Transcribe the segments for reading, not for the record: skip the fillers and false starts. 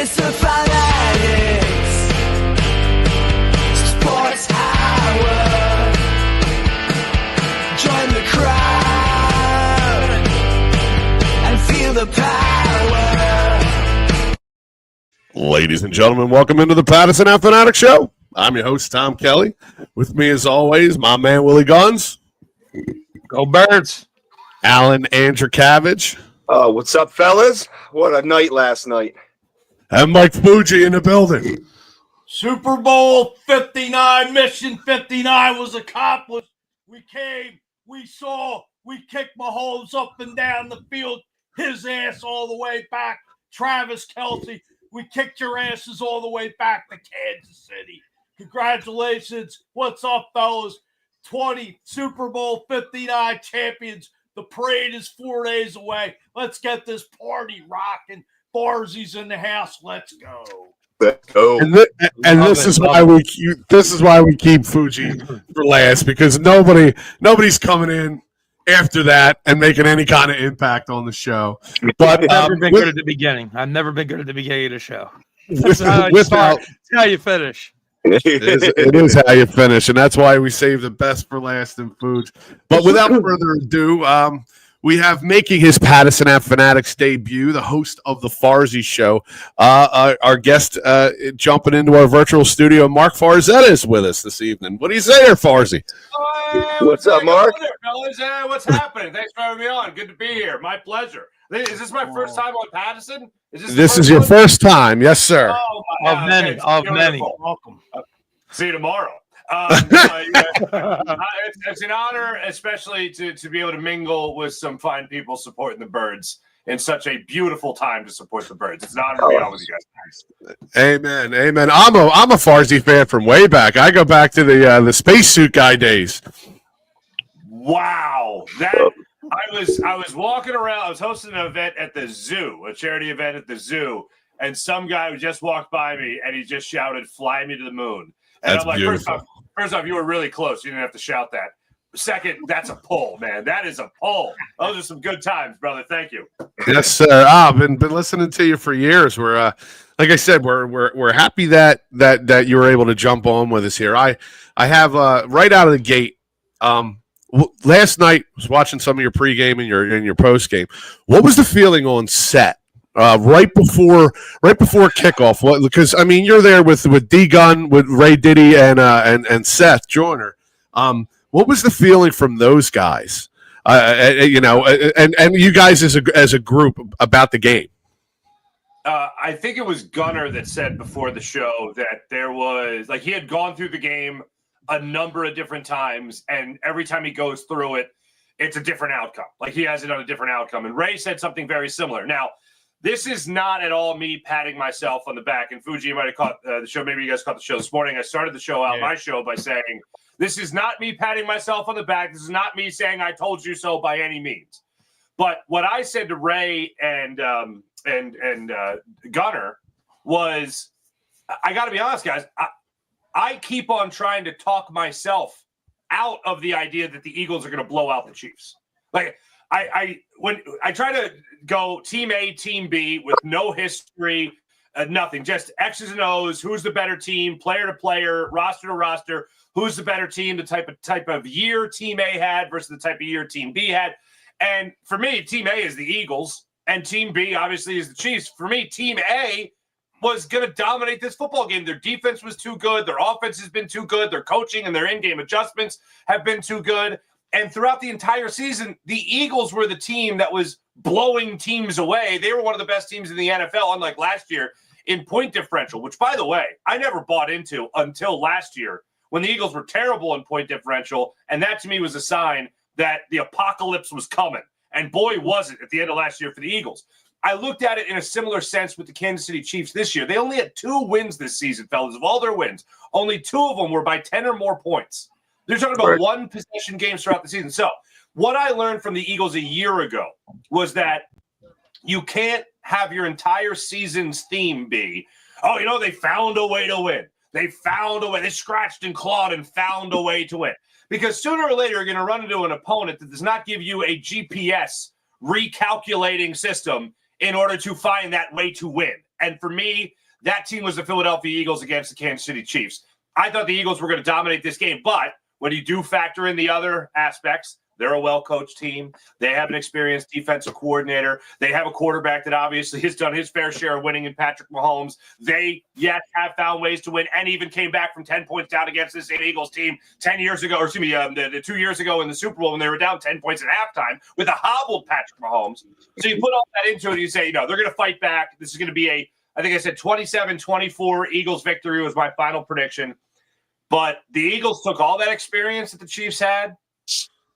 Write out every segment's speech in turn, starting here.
Pattison Fanatics, Sports Hour. Join the crowd and feel the power. Ladies and gentlemen, welcome into the Pattison Ave Phanatics show. I'm your host, Tom Kelly. With me, as always, my man, Willie Guns. Go Birds. Alan Andrew Cabbage. Oh, what's up, fellas? What a night last night. And Mike Fuji in the building. Super Bowl 59, Mission 59 was accomplished. We came, we saw, we kicked Mahomes up and down the field, his ass all the way back. Travis Kelce, we kicked your asses all the way back to Kansas City. Congratulations. What's up, fellas? 20 Super Bowl 59 champions. The parade is 4 days away. Let's get this party rocking. Barzy's in the house. Let's go. Let's go. And this is why we keep Fuji for last, because nobody's coming in after that and making any kind of impact on the show. But I've never been good at the beginning. I've never been good at the beginning of the show. That's how you start. That's how you finish. It is how you finish, and that's why we save the best for last in food. But without further ado, we have making his Pattison Ave Phanatics debut, the host of the Farzy Show. Our guest jumping into our virtual studio, Mark Farzetta, is with us this evening. What do you say there, Farzy? What's up, Mark? There, fellas? What's happening? Thanks for having me on. Good to be here. My pleasure. Is this my first time on Pattison? This is your first time, yes, sir. Oh, Of many. Welcome. See you tomorrow. It's an honor, especially to be able to mingle with some fine people supporting the Birds in such a beautiful time to support the Birds. It's an honor to be on with you guys. Amen, amen. I'm a Farzy fan from way back. I go back to the spacesuit guy days. Wow, I was walking around. I was hosting an event at the zoo, a charity event at the zoo, and some guy just walked by me and he just shouted, "Fly me to the moon." And That's I'm like, beautiful. First off, you were really close. You didn't have to shout that. Second, that's a pull, man. That is a pull. Those are some good times, brother. Thank you. Yes, sir. I've been listening to you for years. We're like I said, we're happy that you were able to jump on with us here. I have right out of the gate. Last night I was watching some of your pregame and your postgame. What was the feeling on set right before kickoff? Because I mean, you're there with D Gun, with Ray Diddy and Seth Joyner. What was the feeling from those guys? And you guys as a group about the game? I think it was Gunner that said before the show that there was, like, he had gone through the game a number of different times, and every time he goes through it, it's a different outcome. Like, he has it on a different outcome. And Ray said something very similar. Now, this is not at all me patting myself on the back. And Fuji, you might have caught the show. Maybe you guys caught the show this morning. I started the show out, my show, by saying, this is not me patting myself on the back. This is not me saying I told you so by any means. But what I said to Ray and Gunner was, I got to be honest, guys. I keep on trying to talk myself out of the idea that the Eagles are going to blow out the Chiefs. Like, when I try to go team A, team B with no history, nothing, just X's and O's, who's the better team, player to player, roster to roster, who's the better team, the type of year team A had versus the type of year team B had. And for me, team A is the Eagles, and team B obviously is the Chiefs. For me, team A was going to dominate this football game. Their defense was too good. Their offense has been too good. Their coaching and their in-game adjustments have been too good. And throughout the entire season, the Eagles were the team that was blowing teams away. They were one of the best teams in the NFL, unlike last year, in point differential, which, by the way, I never bought into until last year when the Eagles were terrible in point differential. And that, to me, was a sign that the apocalypse was coming. And boy, was it at the end of last year for the Eagles. I looked at it in a similar sense with the Kansas City Chiefs this year. They only had 2 wins this season, fellas. Of all their wins, only 2 of them were by 10 or more points. They're talking about one possession games throughout the season. So what I learned from the Eagles a year ago was that you can't have your entire season's theme be, oh, they found a way to win. They found a way. They scratched and clawed and found a way to win. Because sooner or later, you're going to run into an opponent that does not give you a GPS recalculating system in order to find that way to win. And for me, that team was the Philadelphia Eagles against the Kansas City Chiefs. I thought the Eagles were going to dominate this game, but when you do factor in the other aspects, they're a well-coached team. They have an experienced defensive coordinator. They have a quarterback that obviously has done his fair share of winning in Patrick Mahomes. They, yes, have found ways to win and even came back from 10 points down against this same Eagles team 10 years ago, or excuse me, the 2 years ago in the Super Bowl when they were down 10 points at halftime with a hobbled Patrick Mahomes. So you put all that into it and you say, they're going to fight back. This is going to be I think I said 27-24 Eagles victory was my final prediction. But the Eagles took all that experience that the Chiefs had,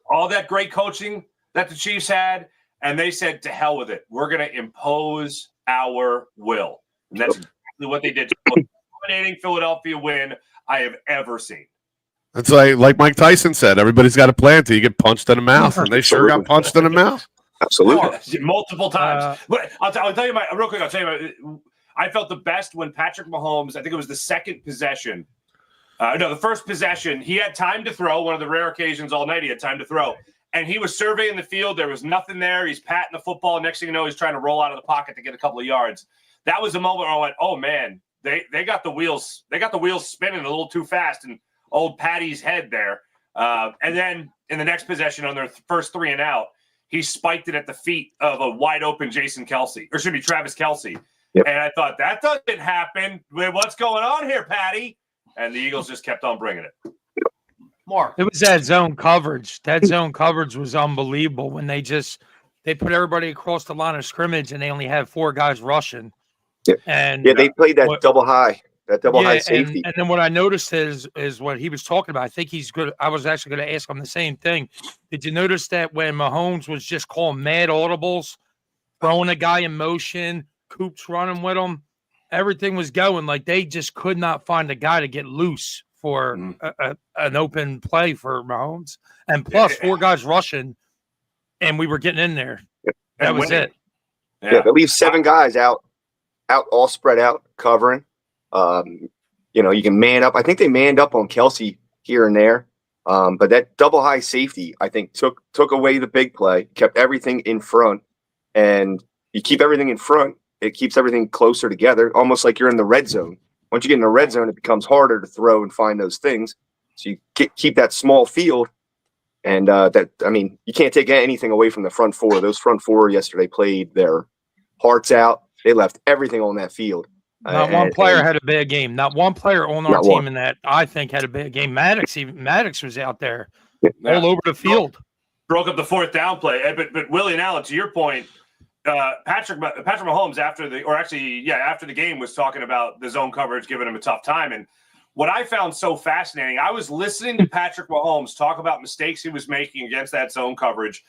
all that great coaching that the Chiefs had, and they said, to hell with it. We're going to impose our will. And that's exactly what they did. The most dominating Philadelphia win I have ever seen. It's like Mike Tyson said, everybody's got a plan until you get punched in the mouth, and they sure got punched in the mouth. Absolutely. Multiple times. But I'll tell you real quick, I felt the best when Patrick Mahomes, I think it was the second possession, the first possession, he had time to throw. One of the rare occasions all night he had time to throw. And he was surveying the field. There was nothing there. He's patting the football. Next thing you know, he's trying to roll out of the pocket to get a couple of yards. That was a moment where I went, oh, man, they got the wheels. They got the wheels spinning a little too fast in old Patty's head there. And then in the next possession on their first 3 and out, he spiked it at the feet of a wide open Travis Kelce. Yep. And I thought, that doesn't happen. What's going on here, Patty? And the Eagles just kept on bringing it. Mark. It was that zone coverage. That zone coverage was unbelievable when they put everybody across the line of scrimmage and they only had 4 guys rushing. Yeah. And they played that double high safety. And then what I noticed is what he was talking about. I think he's good. I was actually going to ask him the same thing. Did you notice that when Mahomes was just calling mad audibles, throwing a guy in motion, Coops running with him, everything was going, like they just could not find a guy to get loose for an open play for Mahomes. And plus 4 guys rushing, and we were getting in there. That was it. Yeah, they leave 7 guys out all spread out, covering. You can man up. I think they manned up on Kelce here and there. But that double high safety, I think, took away the big play, kept everything in front. And you keep everything in front, it keeps everything closer together, almost like you're in the red zone. Once you get in the red zone, it becomes harder to throw and find those things. So you keep that small field. And you can't take anything away from the front 4. Those front 4 yesterday played their hearts out. They left everything on that field. Not one player had a bad game. Not one player on our team in that I think had a bad game. Maddox was out there all over the field. Broke up the 4th down play. But Willie and Alan, to your point, Patrick Mahomes after the game was talking about the zone coverage, giving him a tough time. And what I found so fascinating, I was listening to Patrick Mahomes talk about mistakes he was making against that zone coverage,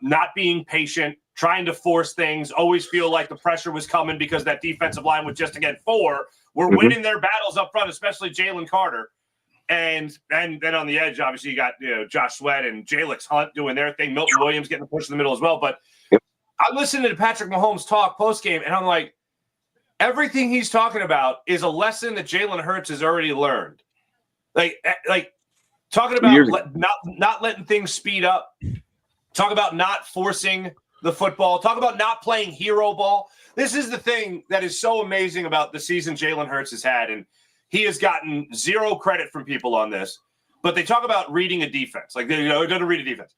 not being patient, trying to force things, always feel like the pressure was coming because that defensive line was just to get 4. We're winning their battles up front, especially Jalen Carter. And then on the edge, obviously, you got Josh Sweat and Jalix Hunt doing their thing. Milton Williams getting the push in the middle as well. But I'm listening to Patrick Mahomes talk post-game, and I'm like, everything he's talking about is a lesson that Jalen Hurts has already learned. Like talking about not letting things speed up, talk about not forcing the football, talk about not playing hero ball. This is the thing that is so amazing about the season Jalen Hurts has had, and he has gotten 0 credit from people on this, but they talk about reading a defense. Like, they're going to read a defense.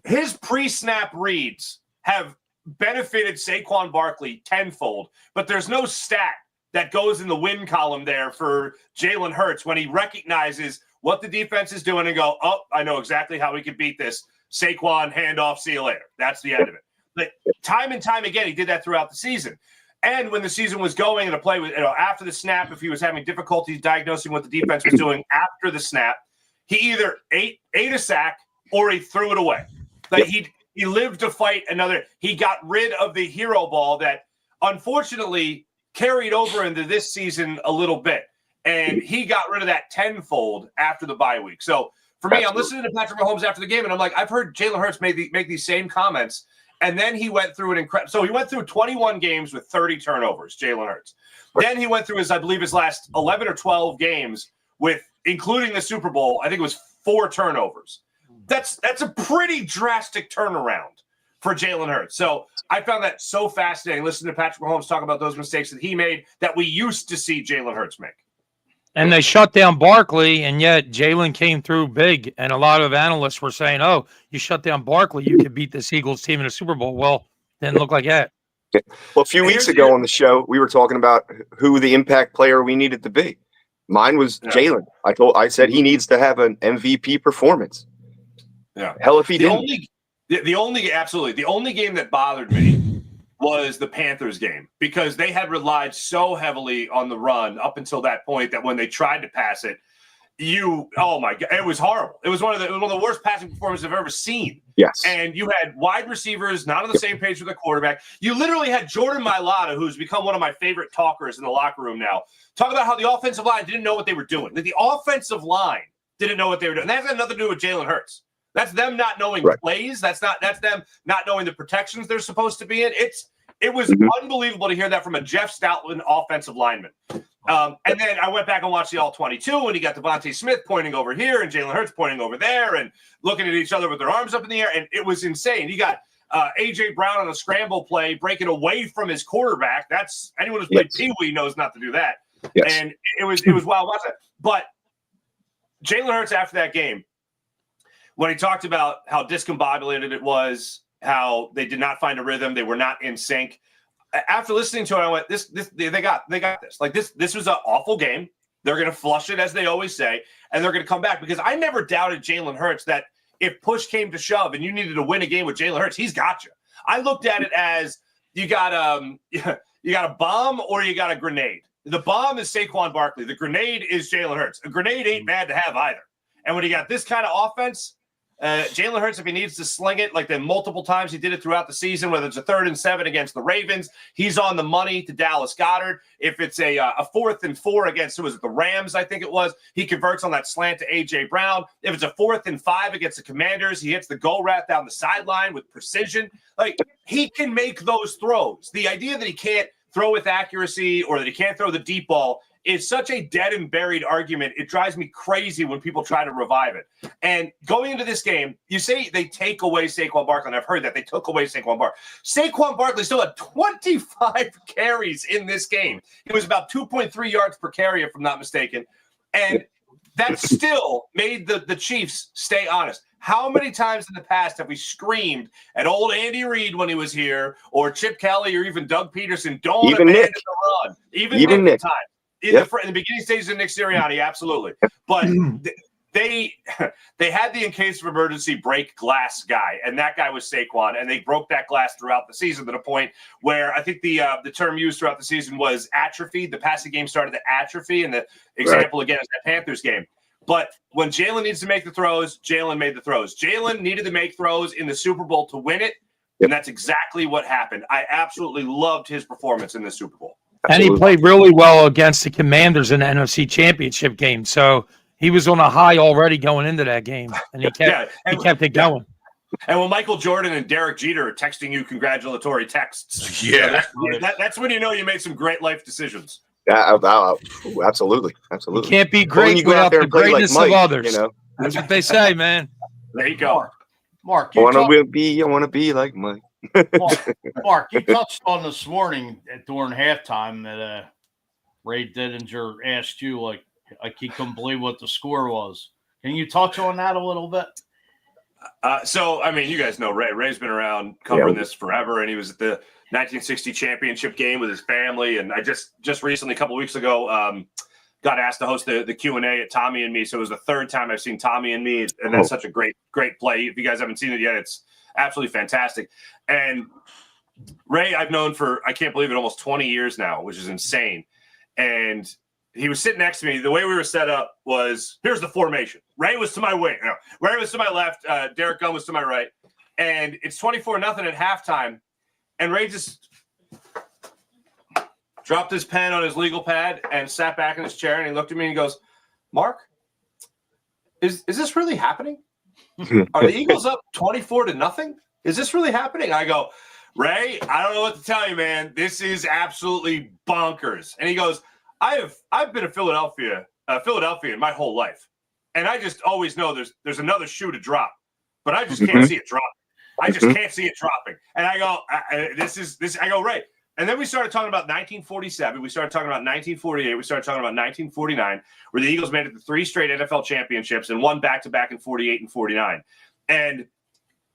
His pre-snap reads have benefited Saquon Barkley tenfold, but there's no stat that goes in the win column there for Jalen Hurts when he recognizes what the defense is doing and go, oh, I know exactly how we could beat this. Saquon, handoff, see you later. That's the end of it. But time and time again, he did that throughout the season. And when the season was going and a play was, after the snap, if he was having difficulties diagnosing what the defense was doing after the snap, he either ate a sack or he threw it away. Like he lived to fight another. He got rid of the hero ball that unfortunately carried over into this season a little bit. And he got rid of that tenfold after the bye week. So for me, I'm listening to Patrick Mahomes after the game, and I'm like, I've heard Jalen Hurts make these same comments. And then he went through so he went through 21 games with 30 turnovers, Jalen Hurts. Then he went through his last 11 or 12 games with, including the Super Bowl, I think it was 4 turnovers. That's a pretty drastic turnaround for Jalen Hurts. So I found that so fascinating. Listening to Patrick Mahomes talk about those mistakes that he made that we used to see Jalen Hurts make. And they shut down Barkley, and yet Jalen came through big. And a lot of analysts were saying, "Oh, you shut down Barkley, you could beat this Eagles team in a Super Bowl." Well, didn't look like that. Well, a few weeks ago on the show, we were talking about who the impact player we needed to be. Mine was Jalen. I said he needs to have an MVP performance. Yeah. Hell, if he didn't. The only game that bothered me was the Panthers game, because they had relied so heavily on the run up until that point that when they tried to pass it, oh my God, it was horrible. It was one of the worst passing performances I've ever seen. Yes. And you had wide receivers not on the same page with the quarterback. You literally had Jordan Mailata, who's become one of my favorite talkers in the locker room now, talk about how the offensive line didn't know what they were doing. That the offensive line didn't know what they were doing. And that has nothing to do with Jalen Hurts. That's them not knowing plays. That's them not knowing the protections they're supposed to be in. It was unbelievable to hear that from a Jeff Stoutland offensive lineman. And then I went back and watched the All-22, and you got Devontae Smith pointing over here and Jalen Hurts pointing over there and looking at each other with their arms up in the air, and it was insane. You got A.J. Brown on a scramble play breaking away from his quarterback. That's anyone who's played Pee-wee knows not to do that. Yes. And it was wild watching that. But Jalen Hurts after that game, when he talked about how discombobulated it was, how they did not find a rhythm, they were not in sync. After listening to it, I went, they got this. Like this was an awful game. They're going to flush it, as they always say, and they're going to come back, because I never doubted Jalen Hurts that if push came to shove and you needed to win a game with Jalen Hurts, he's got you. I looked at it as you got a bomb or you got a grenade. The bomb is Saquon Barkley. The grenade is Jalen Hurts. A grenade ain't bad to have either. And when you got this kind of offense, Jalen Hurts, if he needs to sling it like the multiple times he did it throughout the season, whether it's a 3rd and 7 against the Ravens, he's on the money to Dallas Goedert. If it's a 4th and 4 against, who was it, the Rams, I think it was, he converts on that slant to A.J. Brown. If it's a 4th and 5 against the Commanders, he hits the go route down the sideline with precision. Like, he can make those throws. The idea that he can't throw with accuracy or that he can't throw the deep ball is such a dead and buried argument. It drives me crazy when people try to revive it. And going into this game, you say they take away Saquon Barkley, and I've heard that they took away Saquon Barkley. Saquon Barkley still had 25 carries in this game. It was about 2.3 yards per carry, if I'm not mistaken. And that still made the Chiefs stay honest. How many times in the past have we screamed at old Andy Reid when he was here, or Chip Kelly, or even Doug Peterson, don't even abandon Nick. the run? Even Nick at the time. In the beginning stages of Nick Sirianni, absolutely. But they had the in case of emergency break glass guy, and that guy was Saquon, and they broke that glass throughout the season to the point where I think the term used throughout the season was atrophy. The passing game started to atrophy, and the example again is that Panthers game. But when Jalen needs to make the throws, Jalen made the throws. Jalen needed to make throws in the Super Bowl to win it, and that's exactly what happened. I absolutely loved his performance in the Super Bowl. Absolutely. And he played really well against the Commanders in the NFC Championship game. So he was on a high already going into that game, and he kept it going. And when Michael Jordan and Derek Jeter are texting you congratulatory texts, that's when you know you made some great life decisions. Yeah, absolutely. You can't be great without the greatness of others. You know? That's what they say, man. There you go. Mark, I want to be like Mike. Mark, you touched on this morning during halftime that Ray Didinger asked you like he couldn't believe what the score was. Can you touch on that a little bit? So, I mean, you guys know Ray. Ray's been around covering this forever, and he was at the 1960 championship game with his family. And I just recently, a couple of weeks ago, got asked to host the Q&A at Tommy and Me. So it was the 3rd time I've seen Tommy and Me, and that's such a great play. If you guys haven't seen it yet, it's absolutely fantastic. And Ray, I've known for, I can't believe it, almost 20 years now, which is insane. And he was sitting next to me. The way we were set up was, here's the formation. Ray was to my wing. No, Ray was to my left. Derek Gunn was to my right. And it's 24-0 at halftime. And Ray just dropped his pen on his legal pad and sat back in his chair. And he looked at me and he goes, Mark, is this really happening? Are the Eagles up 24-0? Is this really happening? I go, Ray, I don't know what to tell you, man. This is absolutely bonkers. And he goes, I've been a Philadelphian my whole life, and I just always know there's another shoe to drop, but I just can't see it drop. I just can't see it dropping. And I go, I go, right. And then we started talking about 1947. We started talking about 1948. We started talking about 1949, where the Eagles made it to 3 straight NFL championships and won back-to-back in 48 and 49. And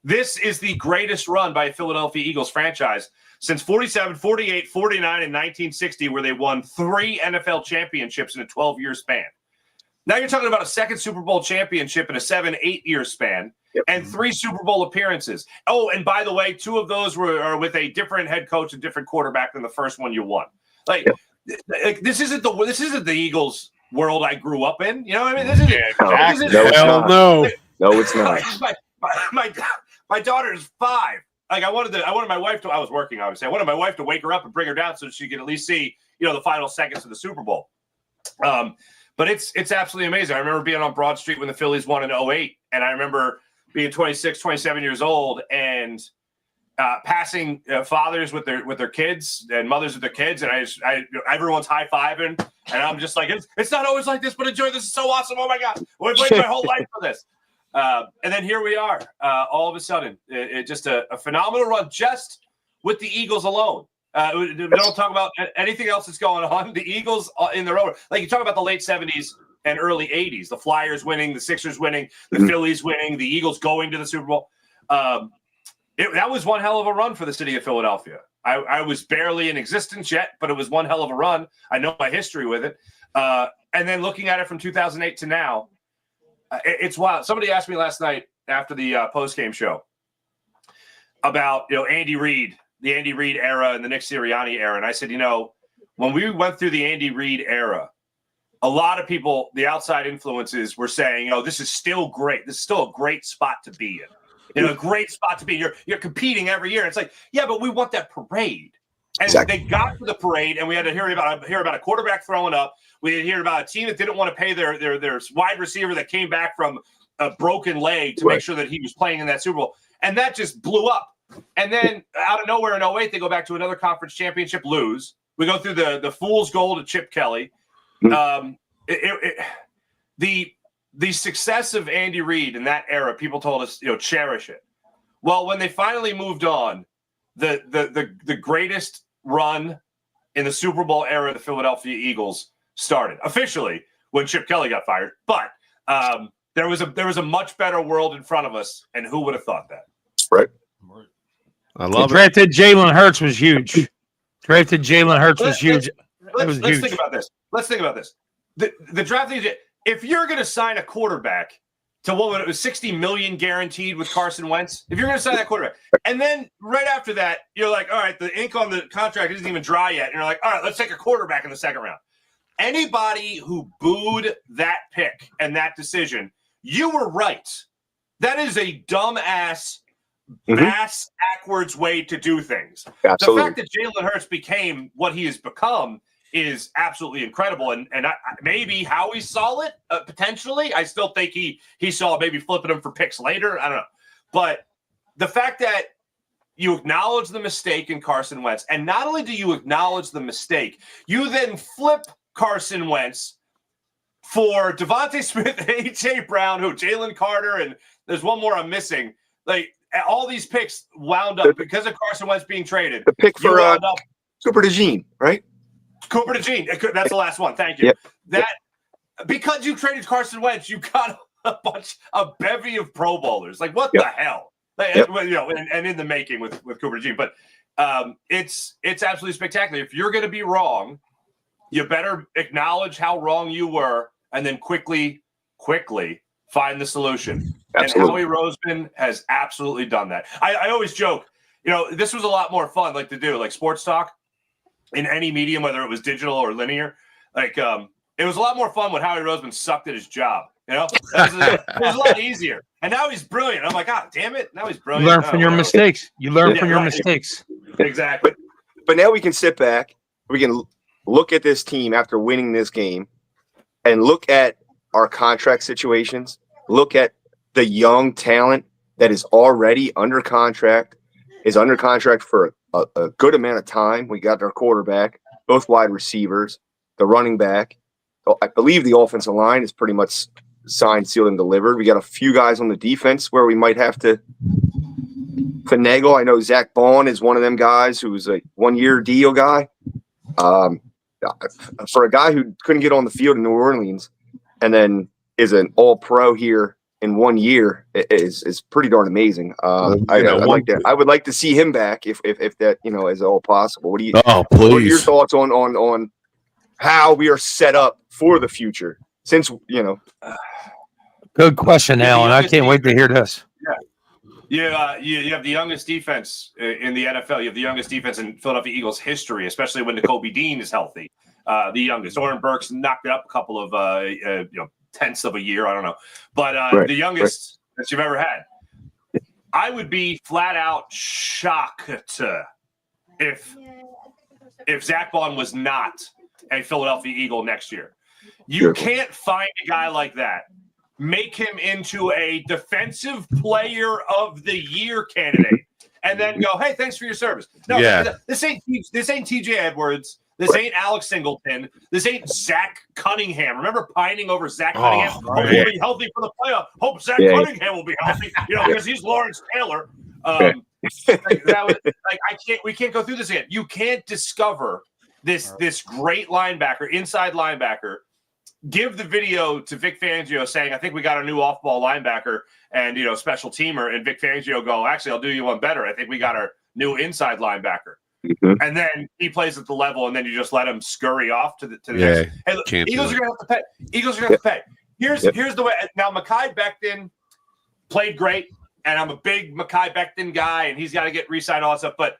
this is the greatest run by a Philadelphia Eagles franchise since 47, 48, 49, and 1960, where they won 3 NFL championships in a 12-year span. Now you're talking about a second Super Bowl championship in a 7-8-year span and 3 Super Bowl appearances. Oh, and by the way, 2 of those are with a different head coach and different quarterback than the first one you won. Like this isn't the Eagles world I grew up in. You know what I mean? This is No, it's not. My daughter's 5. Like I wanted my wife to. I was working, obviously. I wanted my wife to wake her up and bring her down so she could at least see, the final seconds of the Super Bowl. But it's absolutely amazing. I remember being on Broad Street when the Phillies won in 2008, and I remember being 26, 27 years old and passing fathers with their kids and mothers with their kids, and everyone's high fiving, and I'm just like, it's not always like this, but enjoy. This is so awesome. Oh my God, we've waited my whole life for this. And then here we are, all of a sudden, it just a phenomenal run just with the Eagles alone. We don't talk about anything else that's going on. The Eagles in their own, like you talk about the late 70s and early 80s, the Flyers winning, the Sixers winning, the Phillies winning, the Eagles going to the Super Bowl. That was one hell of a run for the city of Philadelphia. I was barely in existence yet, but it was one hell of a run. I know my history with it. And then looking at it from 2008 to now, it's wild. Somebody asked me last night after the post-game show about Andy Reid, the Andy Reid era and the Nick Sirianni era. And I said, when we went through the Andy Reid era, a lot of people, the outside influences were saying, this is still great. This is still a great spot to be in. A great spot to be. You're competing every year. It's like, yeah, but we want that parade. And Exactly. They got to the parade, and we had to hear about a quarterback throwing up. We had to hear about a team that didn't want to pay their wide receiver that came back from a broken leg to make sure that he was playing in that Super Bowl. And that just blew up. And then out of nowhere in 2008, they go back to another conference championship, lose. We go through the fool's goal to Chip Kelly. The success of Andy Reid in that era, people told us, cherish it. Well, when they finally moved on, the greatest run in the Super Bowl era of the Philadelphia Eagles started officially when Chip Kelly got fired. But there was a much better world in front of us, and who would have thought that? Right. I love it. Drafted Jalen Hurts was huge. Let's think about this. Let's think about this. The draft, if you're going to sign a quarterback to what it was $60 million guaranteed with Carson Wentz, if you're going to sign that quarterback, and then right after that, you're like, all right, the ink on the contract isn't even dry yet. And you're like, all right, let's take a quarterback in the second round. Anybody who booed that pick and that decision, you were right. That is a dumbass, backwards way to do things. Absolutely. The fact that Jalen Hurts became what he has become is absolutely incredible. And maybe Howie saw it potentially. I still think he saw maybe flipping him for picks later. I don't know. But the fact that you acknowledge the mistake in Carson Wentz, and not only do you acknowledge the mistake, you then flip Carson Wentz for Devontae Smith, A.J. Brown, Jalen Carter, and there's one more I'm missing. Like, all these picks wound up because of Carson Wentz being traded. The pick for Cooper DeJean, right? Cooper DeJean. That's the last one. Thank you. Yep. Because you traded Carson Wentz, you got a bevy of Pro Bowlers. Like, what the hell? Like, and in the making with Cooper DeJean. But it's absolutely spectacular. If you're going to be wrong, you better acknowledge how wrong you were, and then quickly find the solution. Absolutely. And Howie Roseman has absolutely done that. I always joke, this was a lot more fun, to do, sports talk in any medium, whether it was digital or linear. It was a lot more fun when Howie Roseman sucked at his job. It was a lot easier. And now he's brilliant. I'm like, damn it. Now he's brilliant. You learn from your mistakes. Mistakes. Exactly. But now we can sit back. We can look at this team after winning this game and look at our contract situations, look at the young talent that is already under contract, for a good amount of time. We got our quarterback, both wide receivers, the running back. I believe the offensive line is pretty much signed, sealed, and delivered. We got a few guys on the defense where we might have to finagle. I know Zach Bond is one of them guys who's a 1-year deal guy. For a guy who couldn't get on the field in New Orleans and then is an All-Pro here in 1 year is pretty darn amazing. I like that. I would like to see him back if that is all possible. What do you? Oh, What are your please. thoughts on how we are set up for the future? Since Good question, Alan. I can't wait to hear this. You have the youngest defense in the NFL. You have the youngest defense in Philadelphia Eagles history, especially when Nakobe Dean is healthy. The youngest. Oren Burks knocked it up a couple of tenths of a year. I don't know, but the youngest that you've ever had. I would be flat out shocked if Zach Bond was not a Philadelphia Eagle next year. You can't find a guy like that, make him into a defensive player of the year candidate, and then go, "Hey, thanks for your service." No, this ain't TJ Edwards. This ain't Alex Singleton. This ain't Zach Cunningham. Remember pining over Zach Cunningham? Hope he'll be healthy for the playoff. Hope Zach Cunningham will be healthy, because he's Lawrence Taylor. We can't go through this again. You can't discover this great linebacker, inside linebacker. Give the video to Vic Fangio saying, "I think we got a new off-ball linebacker and special teamer," and Vic Fangio go, "Actually, I'll do you one better. I think we got our new inside linebacker." And then he plays at the level, and then you just let him scurry off to the next. Hey, look, Eagles are going to have to pay. Eagles are going to have to pay. Here's the way. Now, Mekhi Becton played great, and I'm a big Mekhi Becton guy, and he's got to get re-signed, all that stuff. But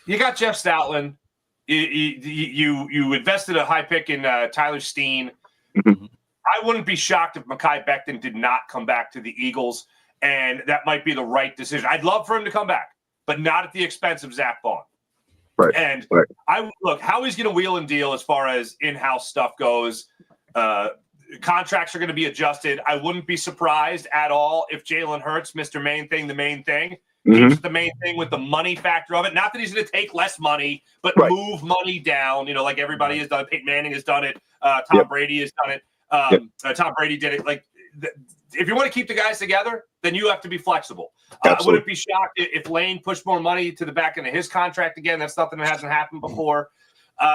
you got Jeff Stoutland. You invested a high pick in Tyler Steen. I wouldn't be shocked if Mekhi Becton did not come back to the Eagles, and that might be the right decision. I'd love for him to come back, but not at the expense of Zach Bond. Right. And I look how he's going to wheel and deal as far as in-house stuff goes. Contracts are going to be adjusted. I wouldn't be surprised at all if Jalen Hurts, Mr. Main Thing, the main thing, keeps the main thing with the money factor of it. Not that he's going to take less money, but move money down, like everybody has done. Peyton Manning has done it. Tom Brady has done it. Tom Brady did it. If you want to keep the guys together, then you have to be flexible. I wouldn't be shocked if Lane pushed more money to the back end of his contract again. That's something that hasn't happened before.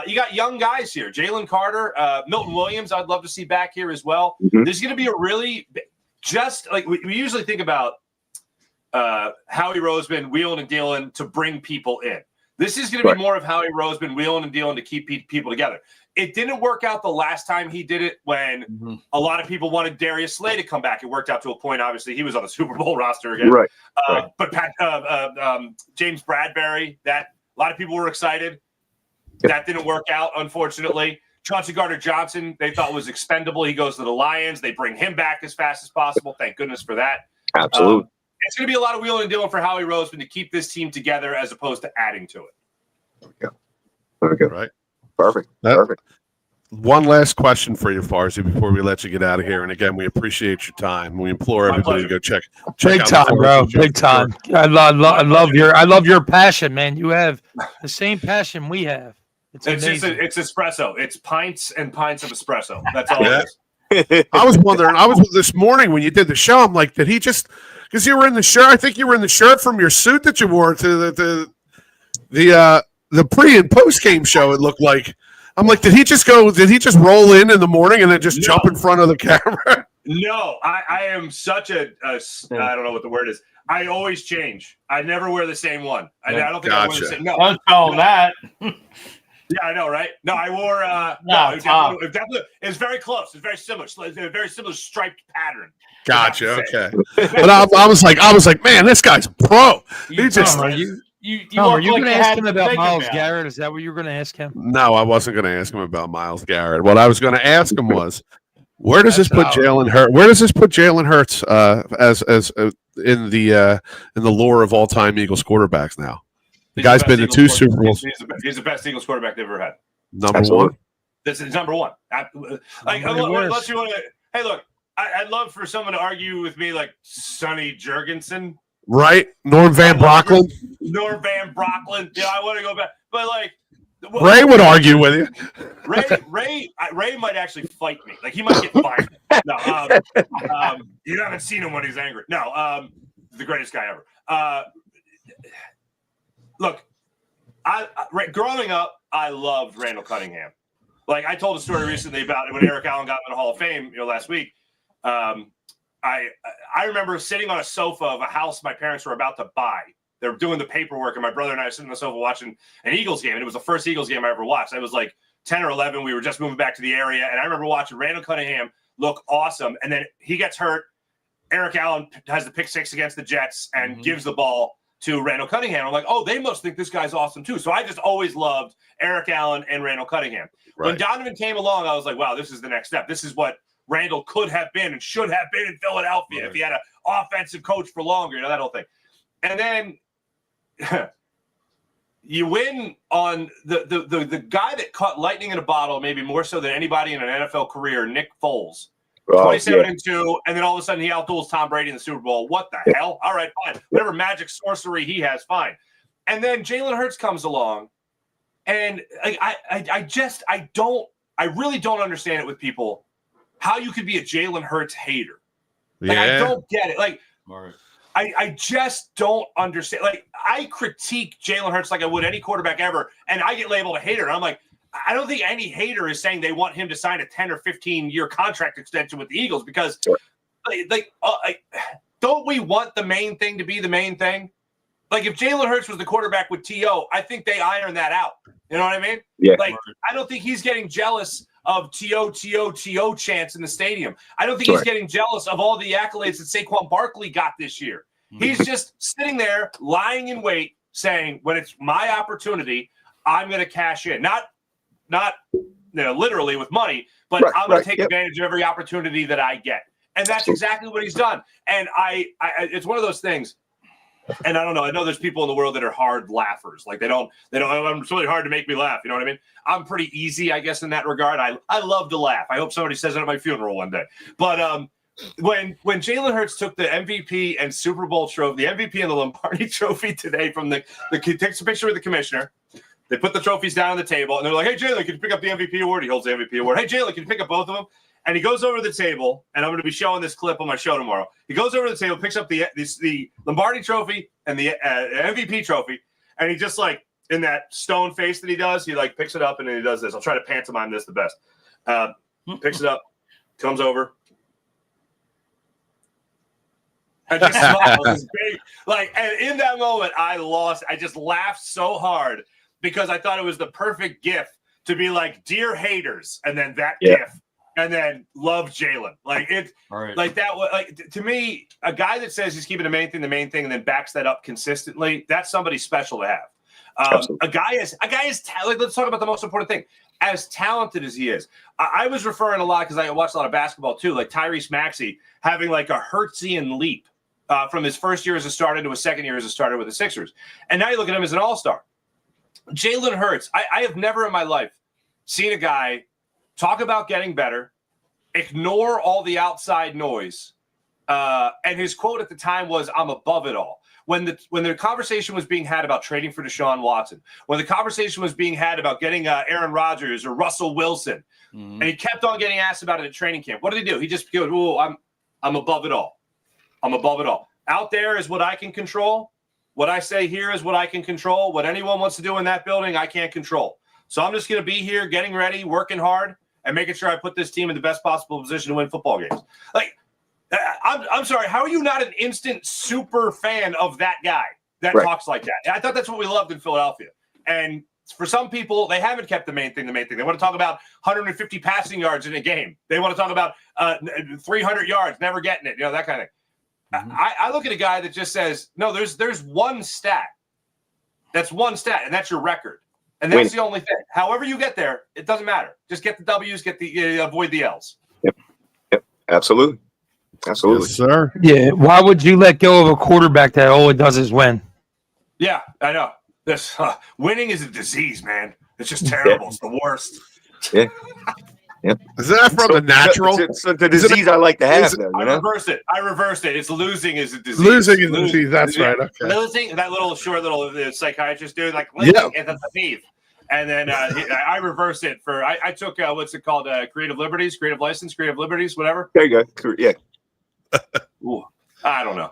You got young guys here. Jalen Carter, Milton Williams, I'd love to see back here as well. There's going to be a really just like we usually think about Howie Roseman wheeling and dealing to bring people in. This is going to be more of Howie Roseman wheeling and dealing to keep people together. It didn't work out the last time he did it when a lot of people wanted Darius Slay to come back. It worked out to a point. Obviously, he was on the Super Bowl roster again. But James Bradbury, that a lot of people were excited. That didn't work out, unfortunately. Chauncey Gardner-Johnson, they thought was expendable. He goes to the Lions. They bring him back as fast as possible. Thank goodness for that. Absolutely. It's going to be a lot of wheeling and dealing for Howie Roseman to keep this team together as opposed to adding to it. Okay. Right. Perfect. One last question for you, Farzi, before we let you get out of here. And again, we appreciate your time. We implore everybody to go check Big out time, the bro. Farzi Big show. time. I love your passion, man. You have the same passion we have. It's amazing. It's espresso. It's pints and pints of espresso. That's all it is. I was wondering. This morning when you did the show. I'm like, did he just? Because you were in the shirt. I think you were in the shirt from your suit that you wore to the pre and post game show. It looked like. I'm like, did he just roll in the morning and then just jump in front of the camera? No, I am such I don't know what the word is. I always change. I never wear the same one. I don't think I wear the same. No, don't tell him that. Yeah, I know, right? No, I wore definitely. It's very close. It's very similar. It's a very similar striped pattern. Gotcha. Okay. But I was like, man, this guy's a pro. You are you going to ask him about Myles Garrett? Is that what you were going to ask him? No, I wasn't going to ask him about Myles Garrett. What I was going to ask him was, where does this put Jalen Hurts? Where does this put Jalen Hurts as in the lore of all time Eagles quarterbacks now? The guy's been to 2 Super Bowls. He's the best Eagles quarterback they've ever had. Number one. This is number one. Unless you want to. Hey, look, I'd love for someone to argue with me like Sonny Jurgensen. Right, Norm Van Brocklin. Yeah, I want to go back, but Ray would argue with you. Ray might actually fight me. Like he might get fired. No, you haven't seen him when he's angry. No, the greatest guy ever. Look, growing up, I loved Randall Cunningham. Like I told a story recently about when Eric Allen got in the Hall of Fame, last week. I remember sitting on a sofa of a house my parents were about to buy. They were doing the paperwork, and my brother and I were sitting on the sofa watching an Eagles game, and it was the first Eagles game I ever watched. I was like 10 or 11. We were just moving back to the area, and I remember watching Randall Cunningham look awesome, and then he gets hurt. Eric Allen has the pick six against the Jets and gives the ball to Randall Cunningham. I'm like, oh, they must think this guy's awesome too. So I just always loved Eric Allen and Randall Cunningham. Right. When Donovan came along, I was like, wow, this is the next step. This is what Randall could have been and should have been in Philadelphia if he had an offensive coach for longer, that whole thing. And then you win on the guy that caught lightning in a bottle, maybe more so than anybody in an NFL career, Nick Foles. 27-2, and then all of a sudden he outduels Tom Brady in the Super Bowl. What the hell? All right, fine. Whatever magic sorcery he has, fine. And then Jalen Hurts comes along, and I really don't understand it with people how you could be a Jalen Hurts hater. Like, I don't get it. Like, I just don't understand. Like, I critique Jalen Hurts like I would any quarterback ever, and I get labeled a hater. And I'm like, I don't think any hater is saying they want him to sign a 10 or 15-year contract extension with the Eagles because, don't we want the main thing to be the main thing? Like, if Jalen Hurts was the quarterback with T.O., I think they iron that out. You know what I mean? Yeah. Like, I don't think he's getting jealous of T.O. chants in the stadium. I don't think he's getting jealous of all the accolades that Saquon Barkley got this year. He's just sitting there lying in wait saying, when it's my opportunity, I'm going to cash in. Not literally with money, but I'm going to take advantage of every opportunity that I get. And that's exactly what he's done. And I it's one of those things. And I don't know. I know there's people in the world that are hard laughers. Like they don't, it's really hard to make me laugh. You know what I mean? I'm pretty easy, I guess, in that regard. I love to laugh. I hope somebody says it at my funeral one day. But when Jalen Hurts took the MVP and Super Bowl trophy, the MVP and the Lombardi trophy today from the takes a picture with the commissioner. They put the trophies down on the table, and they're like, hey, Jalen, can you pick up the MVP award? He holds the MVP award. Hey, Jalen, can you pick up both of them? And he goes over to the table, and I'm going to be showing this clip on my show tomorrow. He goes over to the table, picks up the Lombardi trophy and the MVP trophy, and he just, like, in that stone face that he does, he, like, picks it up, and then he does this. I'll try to pantomime this the best. Picks it up, comes over, and just smiles. It's big. Like, and in that moment, I just laughed so hard because I thought it was the perfect gift to be like, dear haters, and then that gift. And then love Jalen. Like like that was like to me, a guy that says he's keeping the main thing, and then backs that up consistently. That's somebody special to have. A guy is like, let's talk about the most important thing. As talented as he is, I was referring a lot because I watched a lot of basketball too. Like Tyrese Maxey having like a Hertzian leap from his first year as a starter to his second year as a starter with the Sixers, and now you look at him as an all-star. Jalen Hurts. I have never in my life seen a guy talk about getting better, ignore all the outside noise. And his quote at the time was, I'm above it all. When the conversation was being had about trading for Deshaun Watson, when the conversation was being had about getting Aaron Rodgers or Russell Wilson, and he kept on getting asked about it at training camp, what did he do? He just goes, oh, I'm above it all. I'm above it all. Out there is what I can control. What I say here is what I can control. What anyone wants to do in that building, I can't control. So I'm just going to be here, getting ready, working hard, and making sure I put this team in the best possible position to win football games. Like, I'm sorry, how are you not an instant super fan of that guy that talks like that? I thought that's what we loved in Philadelphia. And for some people, they haven't kept the main thing. They want to talk about 150 passing yards in a game. They want to talk about 300 yards, never getting it, that kind of thing. I look at a guy that just says, no, there's one stat. That's one stat, and that's your record. And that's the only thing. However you get there, it doesn't matter. Just get the W's, avoid the L's. Yep. Absolutely. Yes, sir. Yeah. Why would you let go of a quarterback that all it does is win? Yeah, I know. This winning is a disease, man. It's just terrible. It's the worst. Yeah. Yep. Is that from The Natural? It's the disease I like to have. I reversed it. It's losing is a disease. Losing is a disease. That's right. Okay. Losing, that little psychiatrist dude, like losing is a disease. And then I reversed it for I took what's it called? Creative liberties, creative license, creative liberties, whatever. There you go. Yeah. Ooh, I don't know.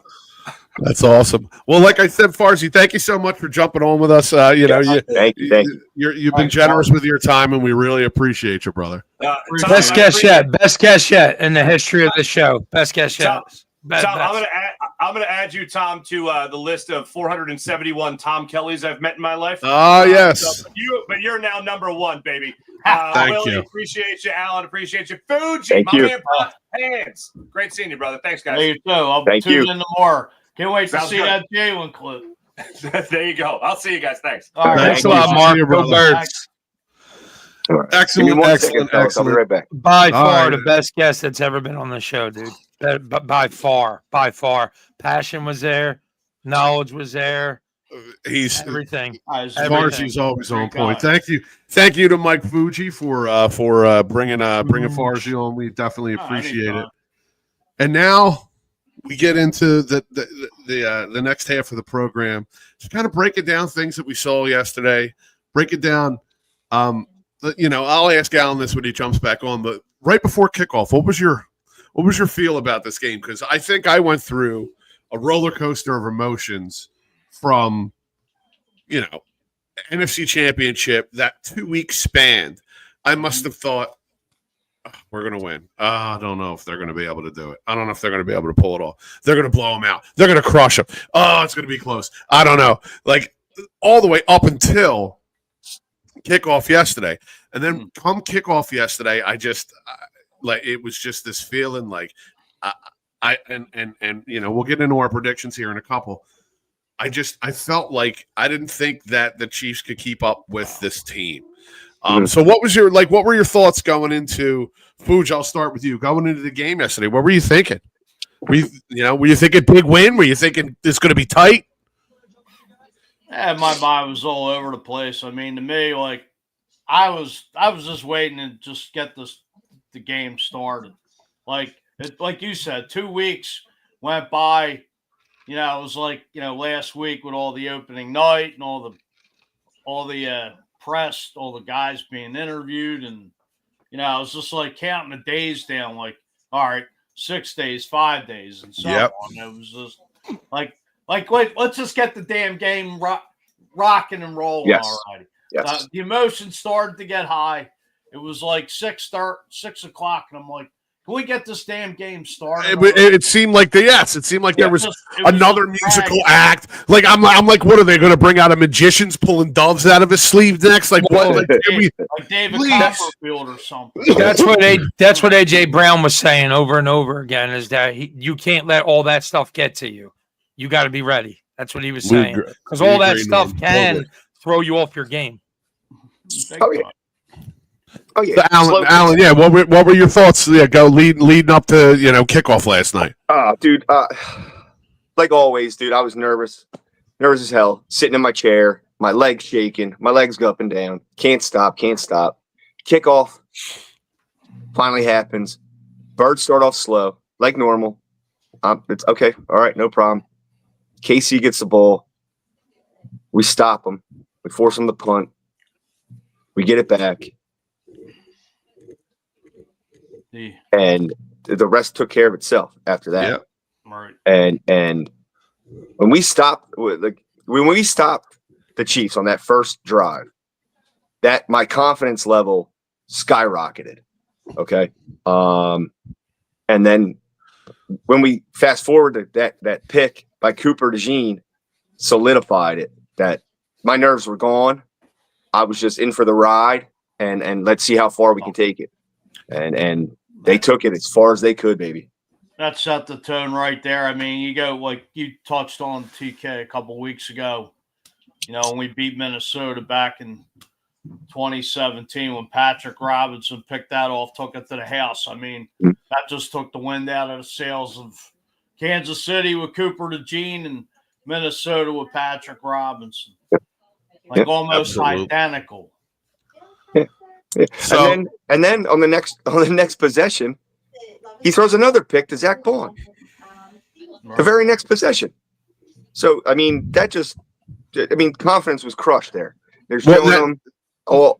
That's awesome. Well, like I said, Farsi, thank you so much for jumping on with us. Thank you. You've been generous with your time, and we really appreciate you, brother. Tom, Best I guest appreciate- yet. Best guest yet in the history of the show. Best guest yet. Tom, Best- Tom, best. I'm gonna add you, Tom, to the list of 471 Tom Kellys I've met in my life. Yes. But you're now number one, baby. Thank Willie, you. appreciate you. Alan, appreciate you. Fuji, Thank my you. man, Hands. Great seeing you, brother. Thanks, guys. There you go. I'll Thank tune you. in tomorrow. Can't wait to Sounds see good. that Jalen clip. There you go. I'll see you guys. Thanks. All right. Thanks a Thank lot, you. Mark. See you, Go brother. Birds. All right. Excellent, Give me 1 second, excellent, fellas. I'll excellent. be right back. By All far right. the best guest that's ever been on the show, dude. By far. Passion was there. Knowledge was there. He's Everything. Farsi's always on Great point. guy. Thank you to Mike Fuji for bringing Farsi on. We definitely appreciate it. anytime. And now we get into the next half of the program. Just kind of break it down, things that we saw yesterday. Break it down. I'll ask Alan this when he jumps back on. But right before kickoff, what was your feel about this game? Because I think I went through a roller coaster of emotions from NFC Championship, that 2-week span. I must have thought, we're going to win. I don't know if they're going to be able to do it. I don't know if they're going to be able to pull it off. They're going to blow them out. They're going to crush them. Oh, it's going to be close. I don't know. Like, all the way up until kickoff yesterday. And then come kickoff yesterday, I just, it was just this feeling like, we'll get into our predictions here in a couple. I felt like I didn't think that the Chiefs could keep up with this team. So what were your thoughts going into Fuji? I'll start with you. Going into the game yesterday, what were you thinking? Were you thinking big win? Were you thinking it's going to be tight? Yeah, my mind was all over the place. I mean, to me, like I was just waiting to just get the game started. Like you said, 2 weeks went by. It was like last week with all the opening night and all the press, all the guys being interviewed, and I was just like counting the days down. Like, all right, 6 days, 5 days, and so Yep. on. It was just like let's just get the damn game rocking and rolling already. Yes. The emotions started to get high. It was like 6 o'clock, and I'm like, can we get this damn game started? It seemed like there was It was another just musical dragging. act. Like I'm like, what are they going to bring out? A magician's pulling doves out of his sleeve next? Like what? Like, Like David Please. Copperfield or something. That's what AJ Brown was saying over and over again, is that you can't let all that stuff get to you. You got to be ready. That's what he was We saying, agree. because We all that agree, stuff Norm. can Totally. throw you off your game. Oh, yeah. Oh yeah, So, Alan, yeah. What were your thoughts? Yeah, leading up to kickoff last night. Dude. Like always, dude. I was nervous as hell. Sitting in my chair, my legs shaking, my legs go up and down. Can't stop. Kickoff finally happens. Birds start off slow, like normal. It's okay. All right, no problem. KC gets the ball. We stop them. We force them to punt. We get it back. And the rest took care of itself after that. Yep. Right. And when we stopped the Chiefs on that first drive, that my confidence level skyrocketed. Okay. And then when we fast forward to that pick by Cooper DeJean solidified it, that my nerves were gone. I was just in for the ride, and let's see how far we can take it. And they took it as far as they could, baby. That set the tone right there. I mean, you go like you touched on TK a couple weeks ago. When we beat Minnesota back in 2017 when Patrick Robinson picked that off, took it to the house. I mean, that just took the wind out of the sails of Kansas City with Cooper DeJean and Minnesota with Patrick Robinson. Like almost Absolutely. identical. So And then on the next possession, he throws another pick to Zach Bond. The very next possession. So confidence was crushed there. They're showing them all,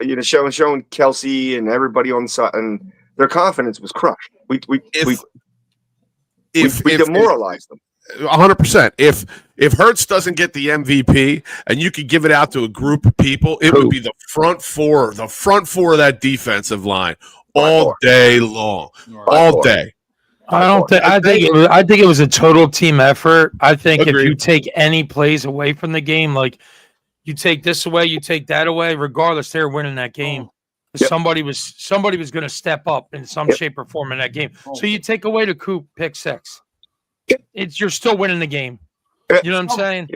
showing Kelsey and everybody on the side, and their confidence was crushed. We demoralized them. 100%. If Hurts doesn't get the MVP and you could give it out to a group of people, it would be the front four of that defensive line all day long, all day. I think it was a total team effort. I think if you take any plays away from the game, like you take this away, you take that away, regardless, they're winning that game. Yep. Somebody was going to step up in some shape or form in that game. So you take away the Coop pick six. You're still winning the game. You know what I'm saying?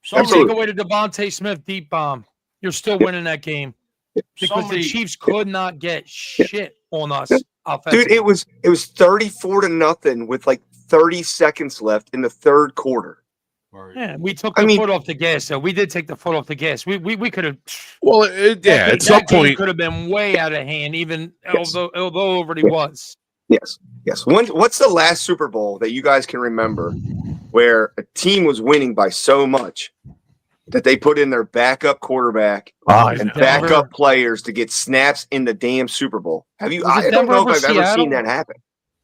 So take away the Devontae Smith deep bomb. You're still winning that game because the Chiefs could not get shit on us. Dude, it was 34-0 with like 30 seconds left in the third quarter. Yeah, we took the foot off the gas. So we did take the foot off the gas. We could have. Well, at some point could have been way out of hand, even although it already was. Yes. What's the last Super Bowl that you guys can remember where a team was winning by so much that they put in their backup quarterback and backup players to get snaps in the damn Super Bowl? Have you? I don't know if I've ever seen that happen.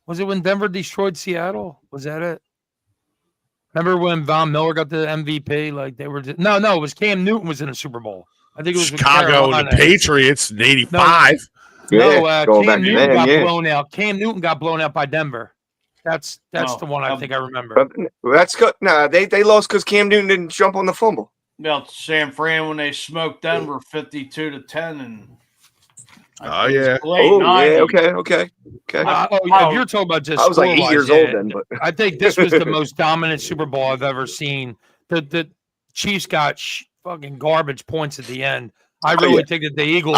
Was it when Denver destroyed Seattle? Was that it? Remember when Von Miller got the MVP? Like they were just, no, it was Cam Newton was in a Super Bowl. I think it was Chicago and the Patriots in '85. Cam Newton got blown out. Cam Newton got blown out by Denver. That's the one I think I remember. That's good. No, they lost because Cam Newton didn't jump on the fumble. About San Fran when they smoked Denver 52-10 and. Okay. If you're talking about just, I was like 8 years old then, but I think this was the most dominant Super Bowl I've ever seen. The Chiefs got fucking garbage points at the end. I really think that the Eagles.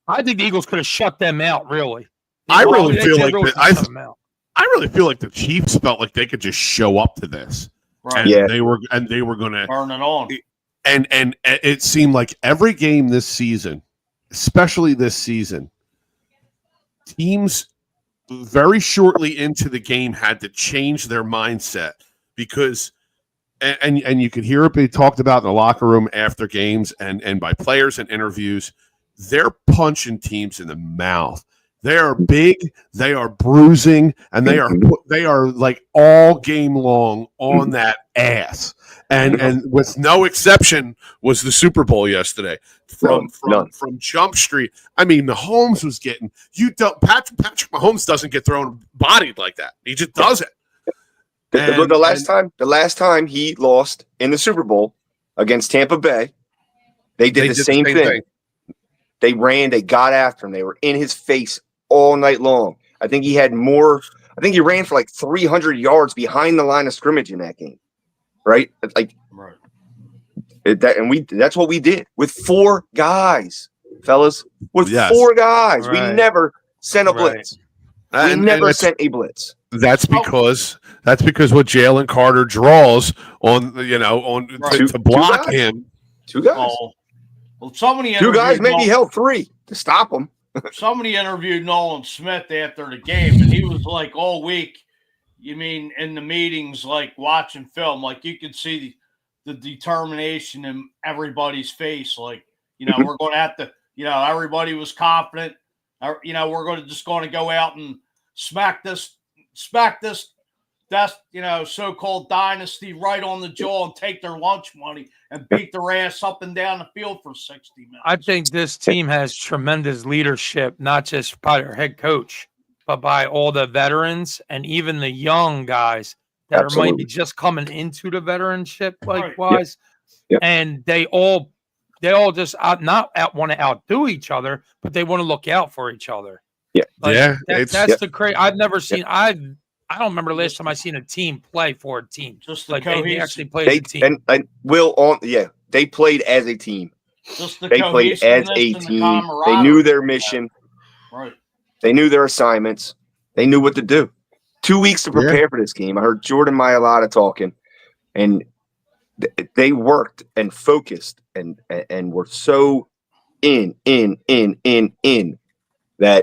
I think the Eagles could have shut them out. Really, I really feel like the Chiefs felt like they could just show up to this, right? And they were going to turn it on. And it seemed like every game this season, especially this season, teams very shortly into the game had to change their mindset because, and you could hear it be talked about in the locker room after games and by players and interviews. They're punching teams in the mouth. They are big, they are bruising, and they are like all game long on that ass. And with no exception was the Super Bowl yesterday. From Jump Street. I mean, Mahomes was getting Patrick Mahomes doesn't get thrown bodied like that. He just doesn't. The last time he lost in the Super Bowl against Tampa Bay, they did the same thing. They got after him. They were in his face all night long. I think he he ran for like 300 yards behind the line of scrimmage in that game. Right? That's what we did with 4 guys, fellas. With 4 guys. We never sent a blitz. We never sent a blitz. That's because what Jalen Carter draws on to block him. 2 guys. Well, somebody 2 guys maybe held 3 to stop him. Somebody interviewed Nolan Smith after the game, and he was like, all week, you mean in the meetings, like watching film, like you could see the determination in everybody's face. Like, we're going to have to, everybody was confident. We're going to go out and smack this, so-called dynasty right on the jaw and take their lunch money and beat their ass up and down the field for 60 minutes. I think this team has tremendous leadership, not just by their head coach, but by all the veterans and even the young guys that might be just coming into the veteranship wise. Yep. And they all just not want to outdo each other, but they want to look out for each other. Yeah. That's the crazy. I've never seen. I don't remember the last time I seen a team play for a team. Just like they actually played as a team. They played as a team. They played as a team. They knew their mission. Right. They knew their assignments. They knew what to do. 2 weeks to prepare for this game. I heard Jordan Mailata talking, and they worked and focused and were so in that.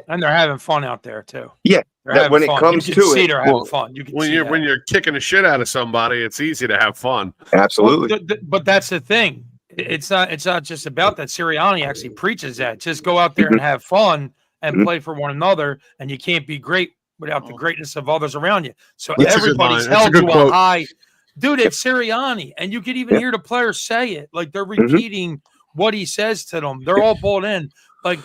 And they're having fun out there too. Yeah. When it comes to it, they're having fun. You can when you're kicking the shit out of somebody, it's easy to have fun. Absolutely. But that's the thing. It's not just about that. Sirianni actually preaches that. Just go out there and have fun and play for one another, and you can't be great without the greatness of others around you. So everybody's held to a high. dude, it's Sirianni, and you could even hear the players say it. Like they're repeating what he says to them. They're all bought in. Like